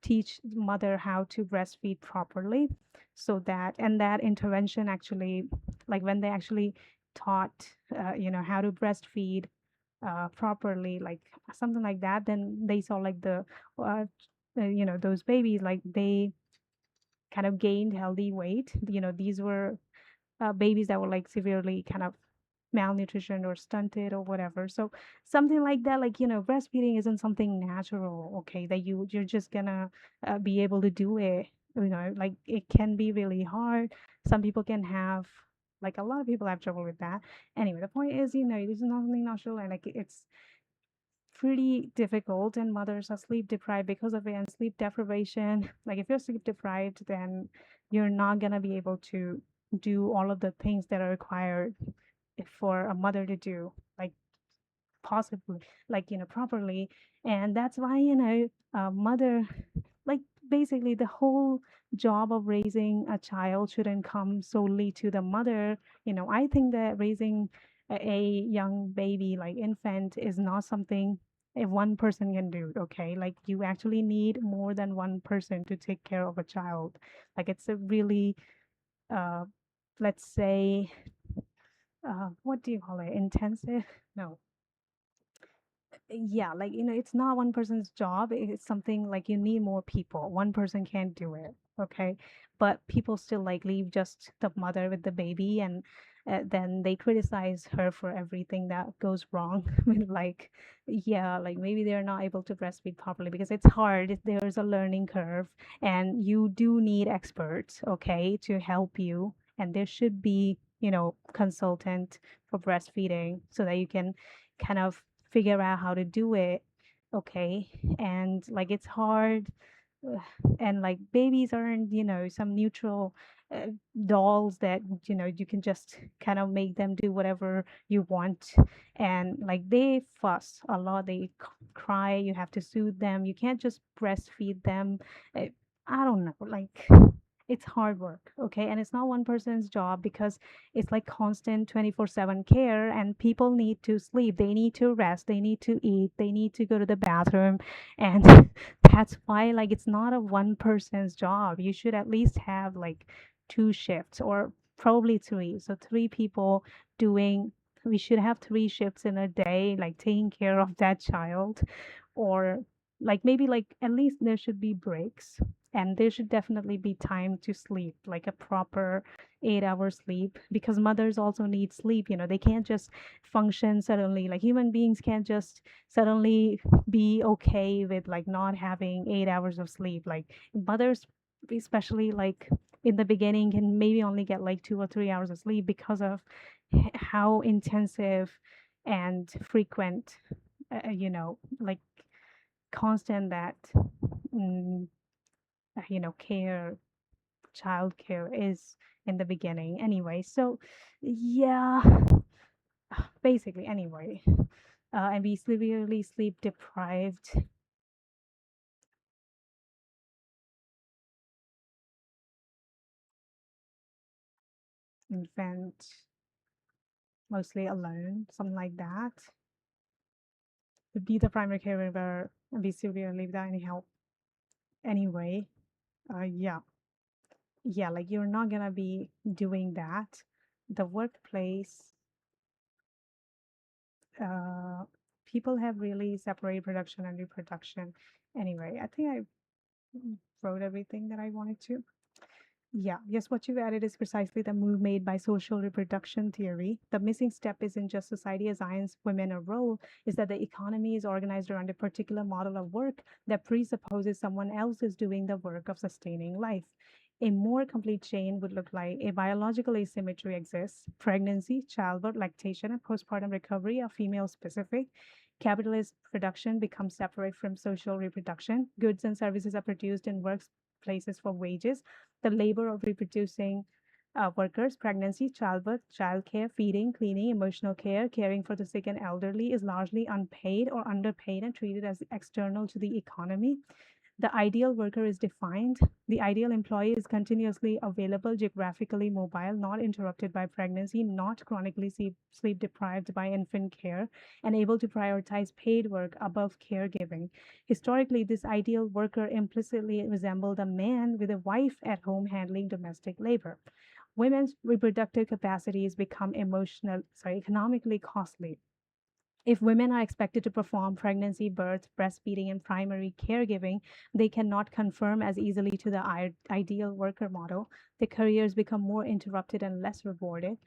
teach mother how to breastfeed properly. So that, and that intervention actually, like when they actually taught, how to breastfeed properly, like something like that, then they saw like uh, those babies, like they kind of gained healthy weight. These were babies that were like severely kind of malnutrition or stunted or whatever. So something like that, like breastfeeding isn't something natural, okay, that you're just gonna be able to do it. Like it can be really hard. Some people can have, like a lot of people have trouble with that. Anyway, the point is, this is not something natural, and like it's pretty difficult, and mothers are sleep deprived because of it. And sleep deprivation, like if you're sleep deprived, then you're not going to be able to do all of the things that are required for a mother to do, like possibly, like properly. And that's why a mother, like basically the whole job of raising a child shouldn't come solely to the mother. I think that raising a young baby, like infant, is not something if one person can do, okay? Like you actually need more than one person to take care of a child. Like it's a really uh let's say what do you call it, intensive, no, yeah, like it's not one person's job. It's something like you need more people, one person can't do it. okay? But people still like leave just the mother with the baby, and then they criticize her for everything that goes wrong with like, yeah, like maybe they're not able to breastfeed properly because it's hard. There's a learning curve, and you do need experts, okay, to help you. And there should be, consultant for breastfeeding so that you can kind of figure out how to do it, okay? And like it's hard. Ugh, and like babies aren't, some neutral uh, dolls that, you can just kind of make them do whatever you want. And like they fuss a lot, they cry, you have to soothe them, you can't just breastfeed them. uh, I don't know, like it's hard work, okay? And it's not one person's job because it's like constant 24/7 care, and people need to sleep, they need to rest, they need to eat, they need to go to the bathroom. And that's why like it's not a one person's job. You should at least have like two shifts, or probably three. So three people doing, we should have three shifts in a day, like taking care of that child. Or like maybe like at least there should be breaks, and there should definitely be time to sleep, like a proper 8 hour sleep, because mothers also need sleep. They can't just function suddenly, like human beings can't just suddenly be okay with like not having 8 hours of sleep. Like mothers, especially like in the beginning, can maybe only get like 2 or 3 hours of sleep because of how intensive and frequent, like constant that mm, care, childcare is in the beginning anyway. So yeah, basically anyway, and be severely sleep deprived. Infant, mostly alone, something like that, would be the primary caregiver and be severely without any help anyway. Yeah, yeah, like you're not gonna be doing that. The workplace, uh, people have really separated production and reproduction. Anyway, I think I wrote everything that I wanted to. Yeah, yes, what you've added is precisely the move made by social reproduction theory. The missing step isn't just society assigns women a role, is that the economy is organized around a particular model of work that presupposes someone else is doing the work of sustaining life. A more complete chain would look like a biological asymmetry exists. Pregnancy, childbirth, lactation, and postpartum recovery are female specific. Capitalist production becomes separate from social reproduction. Goods and services are produced in workplaces for wages. The labor of reproducing workers, pregnancy, childbirth, childcare, feeding, cleaning, emotional care, caring for the sick and elderly is largely unpaid or underpaid and treated as external to the economy. The ideal worker is defined. The ideal employee is continuously available, geographically mobile, not interrupted by pregnancy, not chronically sleep deprived by infant care, and able to prioritize paid work above caregiving. Historically, this ideal worker implicitly resembled a man with a wife at home handling domestic labor. Women's reproductive capacities become economically costly. If women are expected to perform pregnancy, birth, breastfeeding, and primary caregiving, they cannot conform as easily to the ideal worker model. Their careers become more interrupted and less rewarded.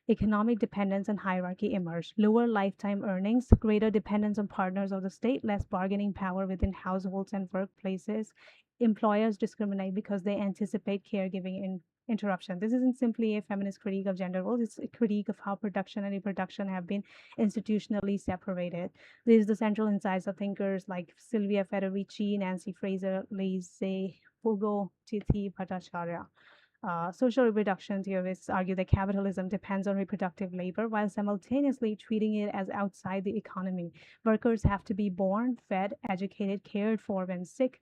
Economic dependence and hierarchy emerge. Lower lifetime earnings, greater dependence on partners of the state, less bargaining power within households and workplaces. Employers discriminate because they anticipate caregiving interruption. This isn't simply a feminist critique of gender roles, it's a critique of how production and reproduction have been institutionally separated. This is the central insights of thinkers like Sylvia Federici, Nancy Fraser, Lise Fugo, Tithi Bhattacharya. Social reproduction theorists argue that capitalism depends on reproductive labor while simultaneously treating it as outside the economy. Workers have to be born, fed, educated, cared for when sick,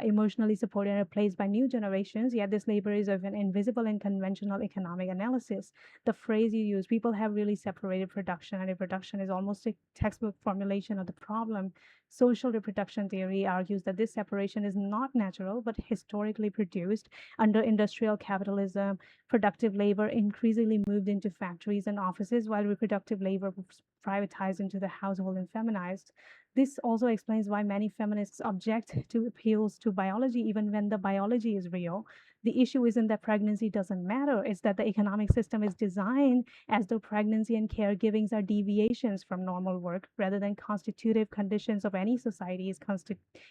emotionally supported, and replaced by new generations, yet this labor is often invisible in conventional economic analysis. The phrase you use, people have really separated production and reproduction, is almost a textbook formulation of the problem. Social reproduction theory argues that this separation is not natural but historically produced. Under industrial capitalism, productive labor increasingly moved into factories and offices, while reproductive labor was privatized into the household and feminized. This also explains why many feminists object to appeals to biology, even when the biology is real. the issue isn't that pregnancy doesn't matter, it's that the economic system is designed as though pregnancy and caregiving are deviations from normal work rather than constitutive conditions of any society's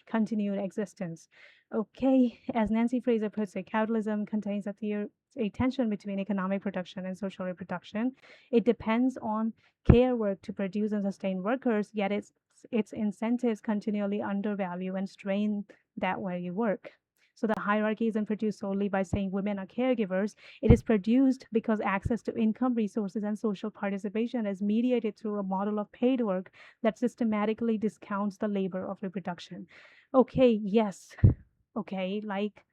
continued existence. Okay, as Nancy Fraser puts it, capitalism contains a tension between economic production and social reproduction. It depends on care work to produce and sustain workers, yet its incentives continually undervalue and strain that very work. So the hierarchy isn't produced solely by saying women are caregivers. It is produced because access to income, resources, and social participation is mediated through a model of paid work that systematically discounts the labor of reproduction. Okay, yes. Okay, like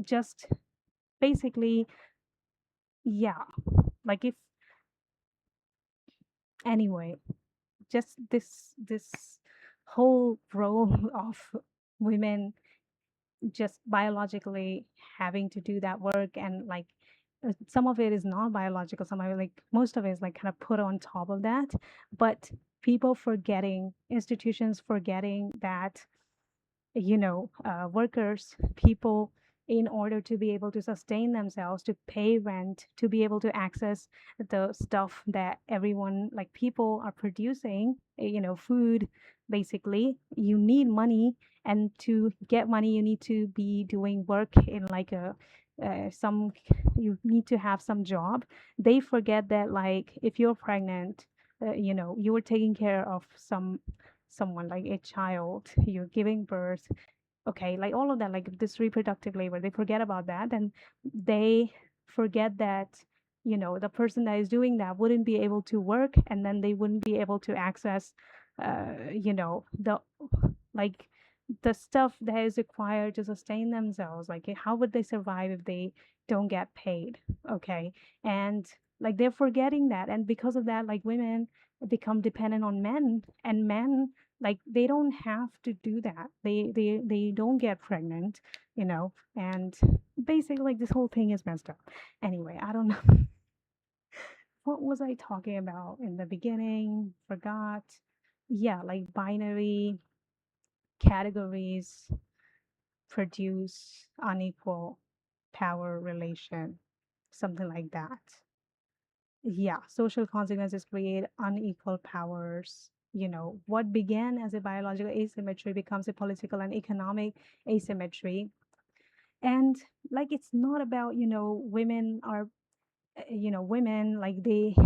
just basically, yeah. Like if anyway, just this whole role of women just biologically having to do that work, and like some of it is not biological, some of it, like most of it is like kind of put on top of that, but people forgetting, institutions forgetting that, workers, people, in order to be able to sustain themselves, to pay rent, to be able to access the stuff that everyone, like people, are producing, food, basically, you need money. And to get money, you need to be doing work in like some, you need to have some job. They forget that, like, if you're pregnant, you were taking care of someone, like a child, you're giving birth. Okay, like all of that, like this reproductive labor, they forget about that, and they forget that, the person that is doing that wouldn't be able to work, and then they wouldn't be able to access the, like, the stuff that is required to sustain themselves. Like, how would they survive if they don't get paid? Okay, and like they're forgetting that, and because of that, like women become dependent on men, and men, like, they don't have to do that, they don't get pregnant, and basically, like, this whole thing is messed up. Anyway, I don't know. What was I talking about in the beginning? Forgot. Yeah, like binary categories produce unequal power relation, something like that. Yeah, social consequences create unequal powers. What began as a biological asymmetry becomes a political and economic asymmetry. And like, it's not about, women are, women, like, they,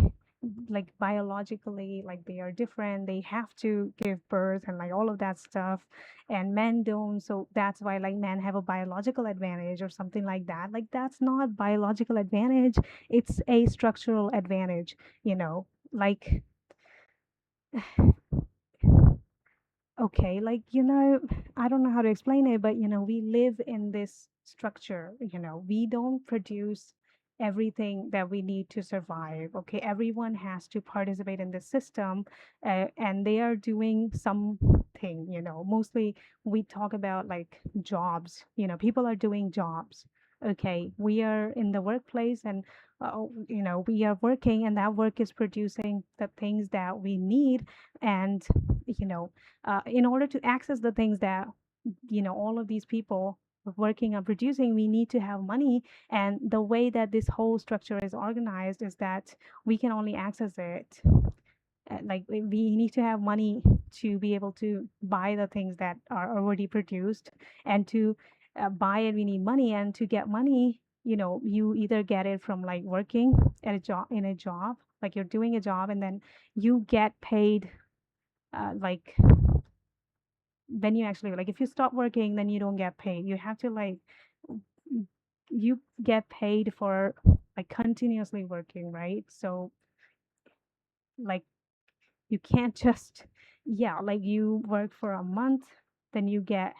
like, biologically, like, they are different, they have to give birth and like all of that stuff, and men don't, so that's why, like, men have a biological advantage or something like that. Like, that's not biological advantage, it's a structural advantage, like, okay, like, I don't know how to explain it, but we live in this structure, we don't produce everything that we need to survive. Okay, everyone has to participate in the system, and they are doing something, mostly we talk about like jobs, people are doing jobs. Okay, we are in the workplace, and we are working, and that work is producing the things that we need. And you know in order to access the things that, all of these people working on producing, we need to have money. And the way that this whole structure is organized is that we can only access it, like, we need to have money to be able to buy the things that are already produced. And to buy it, we need money. And to get money, you either get it from, like, working at a job, in a job, like you're doing a job, and then you get paid, like, then you actually, like, if you stop working, then you don't get paid, you have to, like, you get paid for, like, continuously working, right? So, like, you can't just, yeah, like, you work for a month, then you get,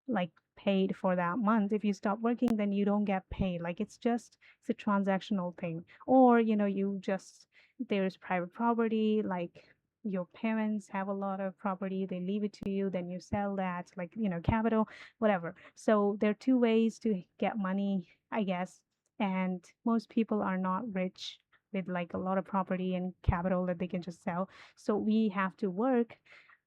like, paid for that month. If you stop working, then you don't get paid. Like, it's a transactional thing. Or, you just, there's private property, like your parents have a lot of property, they leave it to you, then you sell that, like, capital, whatever. So there are two ways to get money, I guess. And most people are not rich with, like, a lot of property and capital that they can just sell. So we have to work.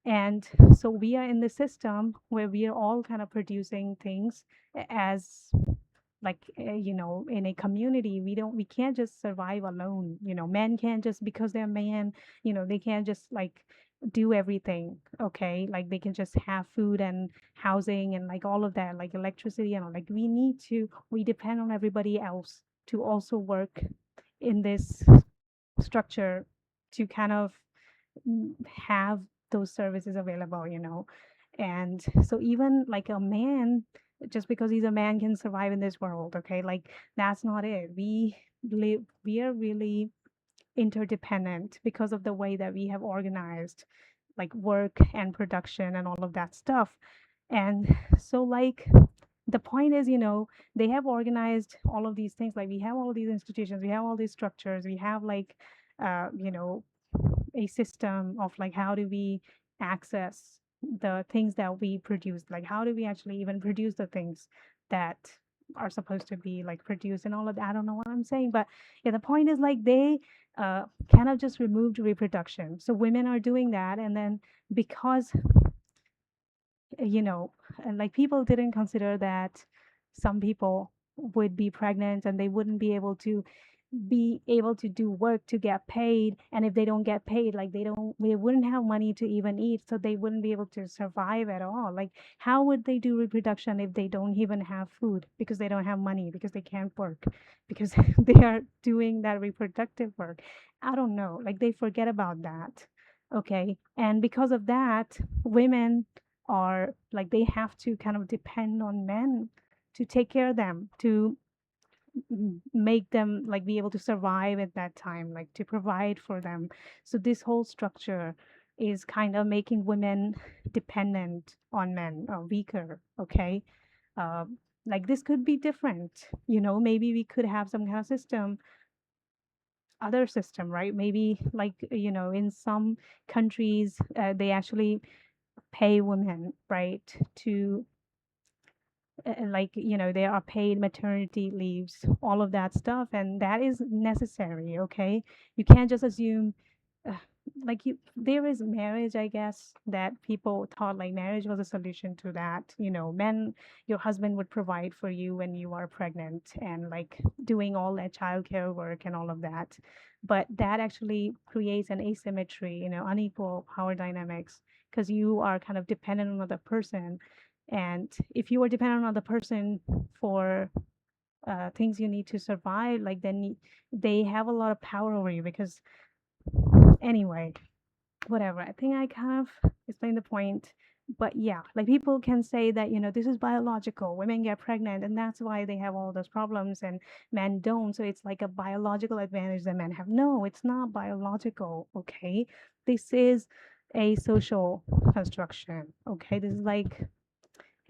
And so we are in the system where we are all kind of producing things as, like in a community, we can't just survive alone. Men can't just, because they're men, they can't just like do everything. Okay, like they can just have food and housing and like all of that, like electricity and all. Like we depend on everybody else to also work in this structure to kind of have those services available. And so even like a man, just because he's a man, can survive in this world. Okay, like that's not it. We are really interdependent because of the way that we have organized like work and production and all of that stuff. And so like the point is, they have organized all of these things. Like we have all these institutions, we have all these structures, we have like uh you know a system of like how do we access the things that we produce, like how do we actually even produce the things that are supposed to be like produced and all of that. I don't know what I'm saying, but yeah, the point is like they kind of just removed reproduction, so women are doing that. And then because you know and like people didn't consider that some people would be pregnant and they wouldn't be able to do work to get paid, and if they don't get paid, like they wouldn't have money to even eat, so they wouldn't be able to survive at all. Like how would they do reproduction if they don't even have food, because they don't have money, because they can't work, because they are doing that reproductive work? I don't know, like they forget about that. Okay, and because of that, women are like they have to kind of depend on men to take care of them, to make them like be able to survive at that time, like to provide for them. So this whole structure is kind of making women dependent on men, or weaker. Okay, uh, like this could be different. Maybe we could have some kind of other system, right? Maybe like in some countries, they actually pay women, right, to like there are paid maternity leaves, all of that stuff, and that is necessary. Okay, you can't just assume uh, like there is marriage. I guess that people thought like marriage was a solution to that. Men, your husband would provide for you when you are pregnant, and like doing all that childcare work and all of that. But that actually creates an asymmetry, unequal power dynamics, because you are kind of dependent on another person. And if you are dependent on another person for things you need to survive, like then they have a lot of power over you. Because anyway, whatever. I think I kind of explained the point. But yeah, like people can say that, this is biological. Women get pregnant and that's why they have all those problems and men don't. So it's like a biological advantage that men have. No, it's not biological. Okay. This is a social construction. Okay. This is like,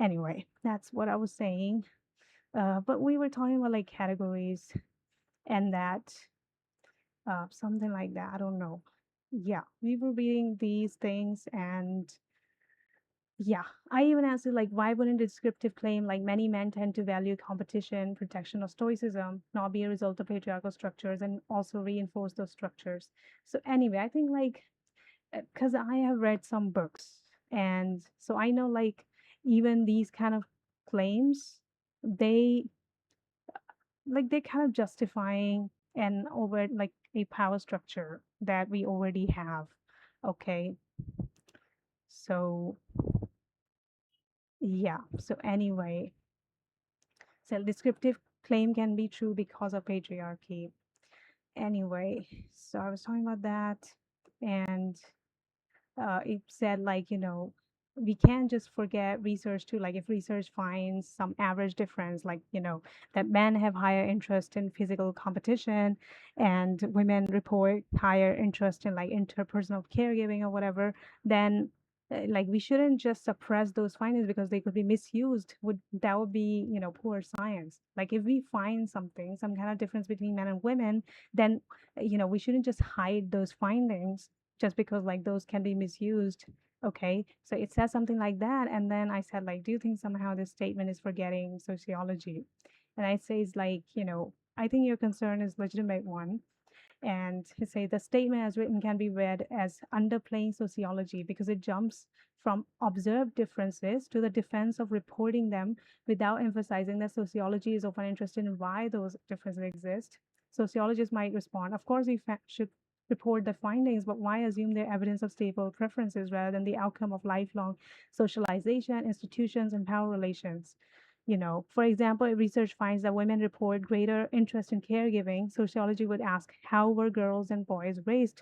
anyway, that's what I was saying. But we were talking about like categories and that something like that. I don't know. Yeah, we were reading these things, and yeah, I even asked it like, why wouldn't a descriptive claim like many men tend to value competition, protection, or stoicism not be a result of patriarchal structures and also reinforce those structures? So anyway, I think like because I have read some books, and so I know like even these kind of claims, they they're kind of justifying an over like a power structure that we already have. Okay, so yeah, so anyway, so descriptive claim can be true because of patriarchy. Anyway, so I was talking about that, and it said like we can't just forget research too. Like if research finds some average difference, like that men have higher interest in physical competition and women report higher interest in like interpersonal caregiving or whatever, then like we shouldn't just suppress those findings because they could be misused. Would that would be poor science. Like if we find something, some kind of difference between men and women, then we shouldn't just hide those findings just because like those can be misused. Okay, so it says something like that, and then I said like, do you think somehow this statement is forgetting sociology? And I say it's like, I think your concern is legitimate one, And he say the statement as written can be read as underplaying sociology because it jumps from observed differences to the defense of reporting them without emphasizing that sociology is often interested in why those differences exist. Sociologists might respond, of course, we should report the findings, but why assume they're evidence of stable preferences rather than the outcome of lifelong socialization, institutions, and power relations? For example, if research finds that women report greater interest in caregiving, sociology would ask how were girls and boys raised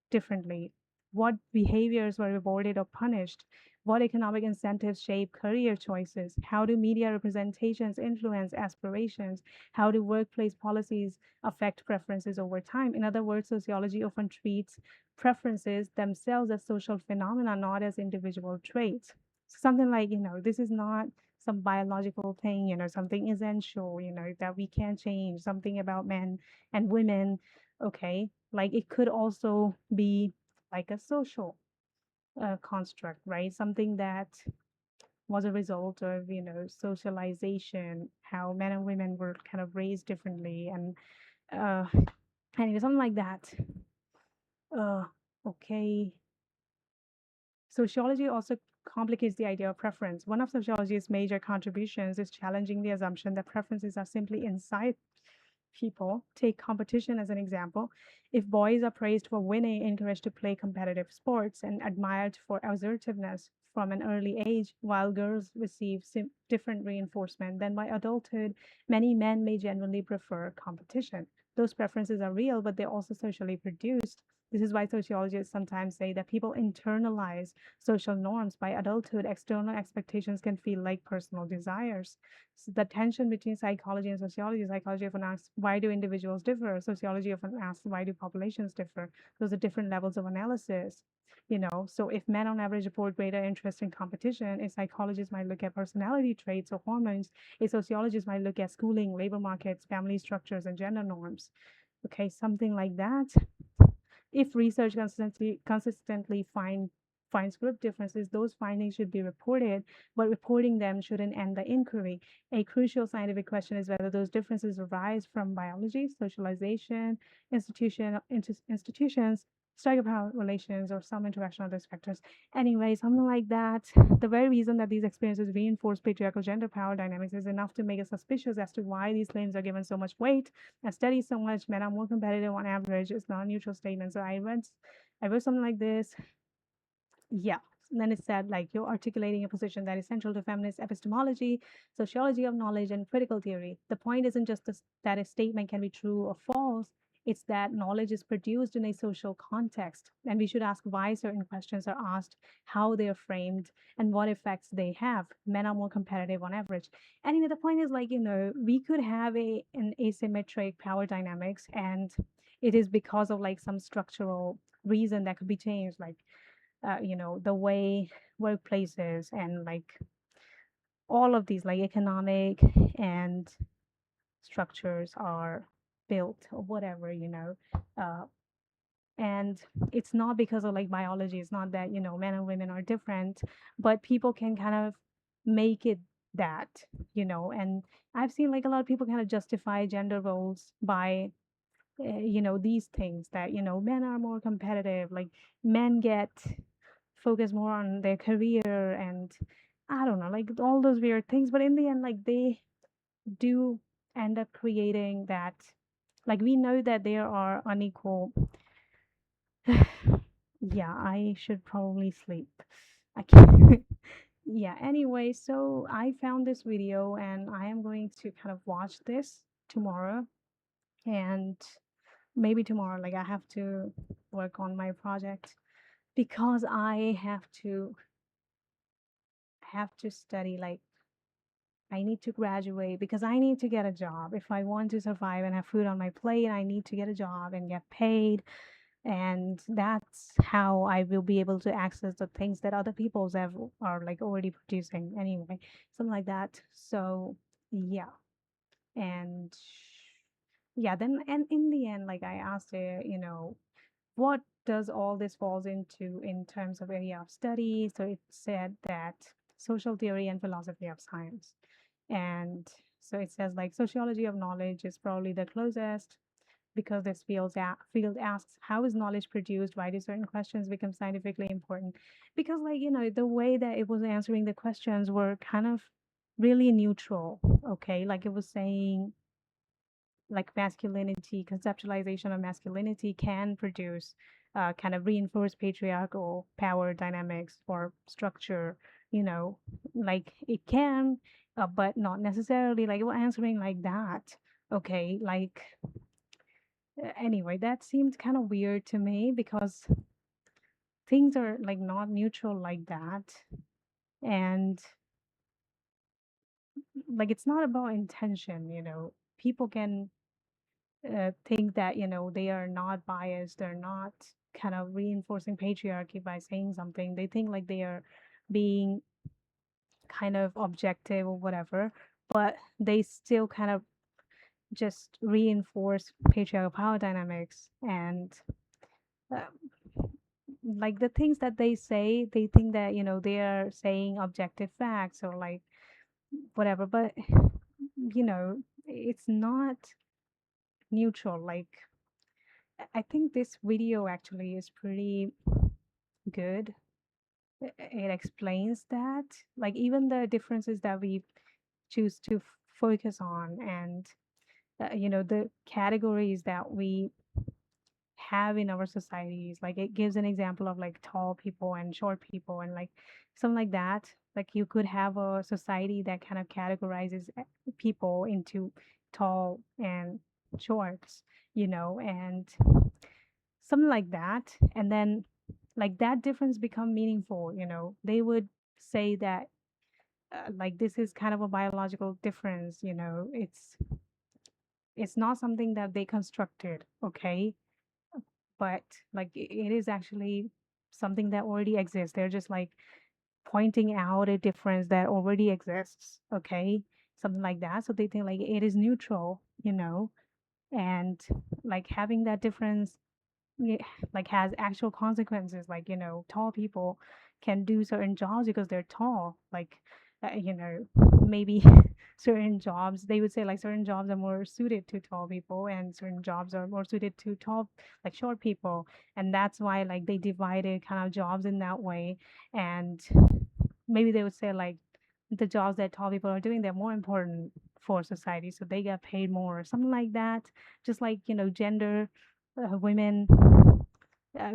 differently? What behaviors were rewarded or punished? What economic incentives shape career choices? How do media representations influence aspirations? How do workplace policies affect preferences over time? In other words, sociology often treats preferences themselves as social phenomena, not as individual traits. Something like, this is not some biological thing, something essential, that we can't change, something about men and women. Okay, like it could also be like a social construct, right? Something that was a result of, socialization, how men and women were kind of raised differently, and uh, anyway, something like that. Uh, okay. Sociology also complicates the idea of preference. One of sociology's major contributions is challenging the assumption that preferences are simply inside people. Take competition as an example. If boys are praised for winning, encouraged to play competitive sports, and admired for assertiveness from an early age, while girls receive different reinforcement, then by adulthood, many men may genuinely prefer competition. Those preferences are real, but they're also socially produced. This is why sociologists sometimes say that people internalize social norms. By adulthood, external expectations can feel like personal desires. So the tension between psychology and psychology often asks, why do individuals differ? Sociology often asks, why do populations differ? Those are different levels of analysis. So if men on average report greater interest in competition, a psychologist might look at personality traits or hormones. A sociologist might look at schooling, labor markets, family structures, and gender norms. Okay, something like that. If research consistently finds group differences, those findings should be reported, but reporting them shouldn't end the inquiry. A crucial scientific question is whether those differences arise from biology, socialization, institutions, striker power relations, or some interaction of those factors. Anyway, something like that. The very reason that these experiences reinforce patriarchal gender power dynamics is enough to make us suspicious as to why these claims are given so much weight and study so much. Men are more competitive on average. It's not a neutral statement. So I read something like this. Yeah. And then it said, like, you're articulating a position that is central to feminist epistemology, sociology of knowledge, and critical theory. The point isn't just that a statement can be true or false, it's that knowledge is produced in a social context. And we should ask why certain questions are asked, how they are framed, and what effects they have. Men are more competitive on average. Anyway, the point is, like, we could have an asymmetric power dynamics, and it is because of like some structural reason that could be changed, like the way workplaces and like all of these like economic and structures are built or whatever, uh, and it's not because of like biology. It's not that men and women are different, but people can kind of make it that, and I've seen like a lot of people kind of justify gender roles by these things that men are more competitive, like men get focus more on their career, and I don't know, like all those weird things. But in the end, like they do end up creating that, like we know that there are unequal. Yeah, I should probably sleep. I can't. Yeah, anyway, so I found this video and I am going to kind of watch this tomorrow, and maybe tomorrow, like I have to work on my project because I have to study, like I need to graduate because I need to get a job. If I want to survive and have food on my plate, I need to get a job and get paid. And that's how I will be able to access the things that other people's have are like already producing anyway, something like that. So yeah, and yeah, then and in the end, like I asked her, what does all this falls into in terms of area of study? So it said that social theory and philosophy of science. And so it says like sociology of knowledge is probably the closest because this field asks how is knowledge produced, why do certain questions become scientifically important? Because like, the way that it was answering the questions were kind of really neutral. Okay, like it was saying like masculinity, conceptualization of masculinity can produce kind of reinforce patriarchal power dynamics or structure, you know, like it can, but not necessarily. Like it was answering like that. Okay, like anyway, that seemed kind of weird to me because things are like not neutral like that. And like it's not about intention, people can think that they are not biased, they're not kind of reinforcing patriarchy by saying something. They think like they are being kind of objective or whatever, but they still kind of just reinforce patriarchal power dynamics. And uh, like the things that they say, they think that they are saying objective facts or like whatever, but it's not neutral. Like I think this video actually is pretty good. It explains that, like even the differences that we choose to focus on, and the categories that we have in our societies. Like it gives an example of like tall people and short people and like something like that. Like you could have a society that kind of categorizes people into tall and shorts, and something like that. And then like that difference become meaningful. They would say that like this is kind of a biological difference. It's not something that they constructed, okay, but like it is actually something that already exists. They're just like pointing out a difference that already exists, okay, something like that. So they think like it is neutral, and like having that difference like has actual consequences. Like tall people can do certain jobs because they're tall. Like maybe certain jobs, they would say like certain jobs are more suited to tall people and certain jobs are more suited to tall, like short people. And that's why like they divided kind of jobs in that way. And maybe they would say like the jobs that tall people are doing, they're more important for society, so they get paid more or something like that. Just like gender, women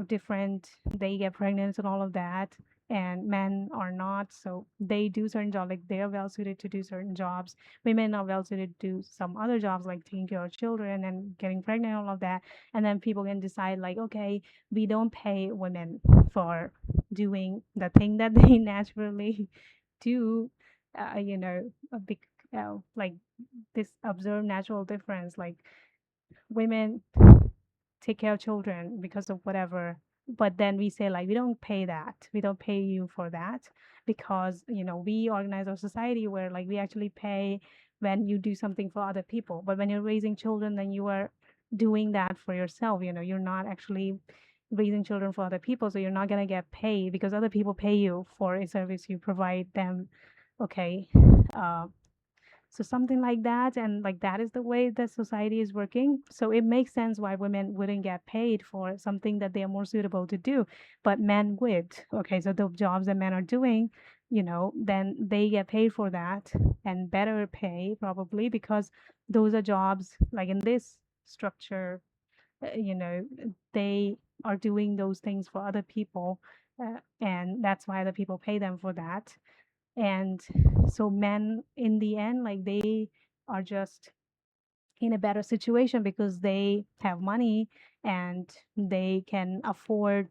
different, they get pregnant and all of that, and men are not, so they do certain jobs. Like they're well suited to do certain jobs. Women are well suited to do some other jobs like taking care of children and getting pregnant, all of that. And then people can decide like, okay, we don't pay women for doing the thing that they naturally do, a big like this observed natural difference. Like women take care of children because of whatever, but then we say like we don't pay you for that, because we organize our society where like we actually pay when you do something for other people. But when you're raising children, then you are doing that for yourself. You're not actually raising children for other people, so you're not going to get paid because other people pay you for a service you provide them. Okay. uh, so something like that, and like that is the way that society is working. So it makes sense why women wouldn't get paid for something that they are more suitable to do, but men would. Okay, so the jobs that men are doing, then they get paid for that, and better pay probably, because those are jobs like in this structure, they are doing those things for other people, and that's why other people pay them for that. And so men in the end, like they are just in a better situation because they have money and they can afford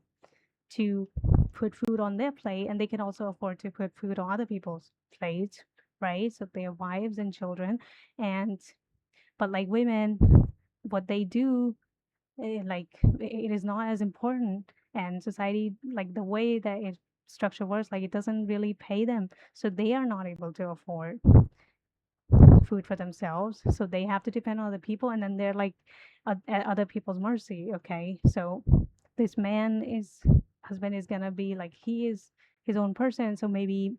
to put food on their plate, and they can also afford to put food on other people's plates, right? So their wives and children. And but like women, what they do, like it is not as important. And society, like the way that it structure works, like it doesn't really pay them, so they are not able to afford food for themselves, so they have to depend on other people, and then they're like at other people's mercy. Okay, so this man is husband is gonna be like he is his own person, so maybe,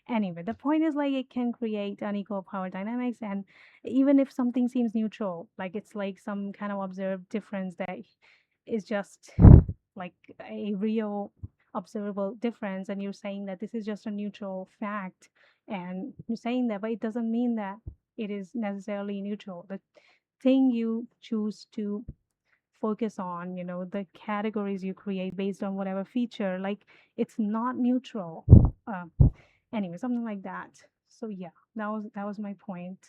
anyway, the point is like it can create unequal power dynamics, and even if something seems neutral, like it's like some kind of observed difference that is just like a real observable difference, and you're saying that this is just a neutral fact, and you're saying that, but it doesn't mean that it is necessarily neutral. The thing you choose to focus on, the categories you create based on whatever feature, like it's not neutral. um, anyway, something like that. So yeah, that was my point.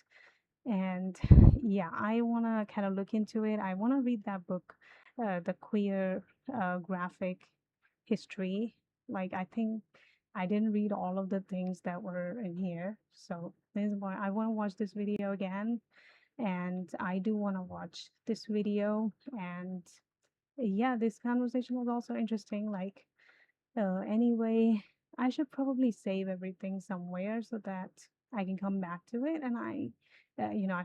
And yeah, I want to kind of look into it. I want to read that book, the queer graphic history. Like I think I didn't read all of the things that were in here, so this is why I want to watch this video again. And I do want to watch this video. And yeah, this conversation was also interesting. Like, anyway, I should probably save everything somewhere so that I can come back to it. And I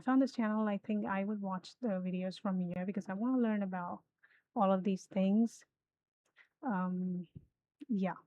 found this channel. I think I would watch the videos from here because I want to learn about all of these things. Um, yeah.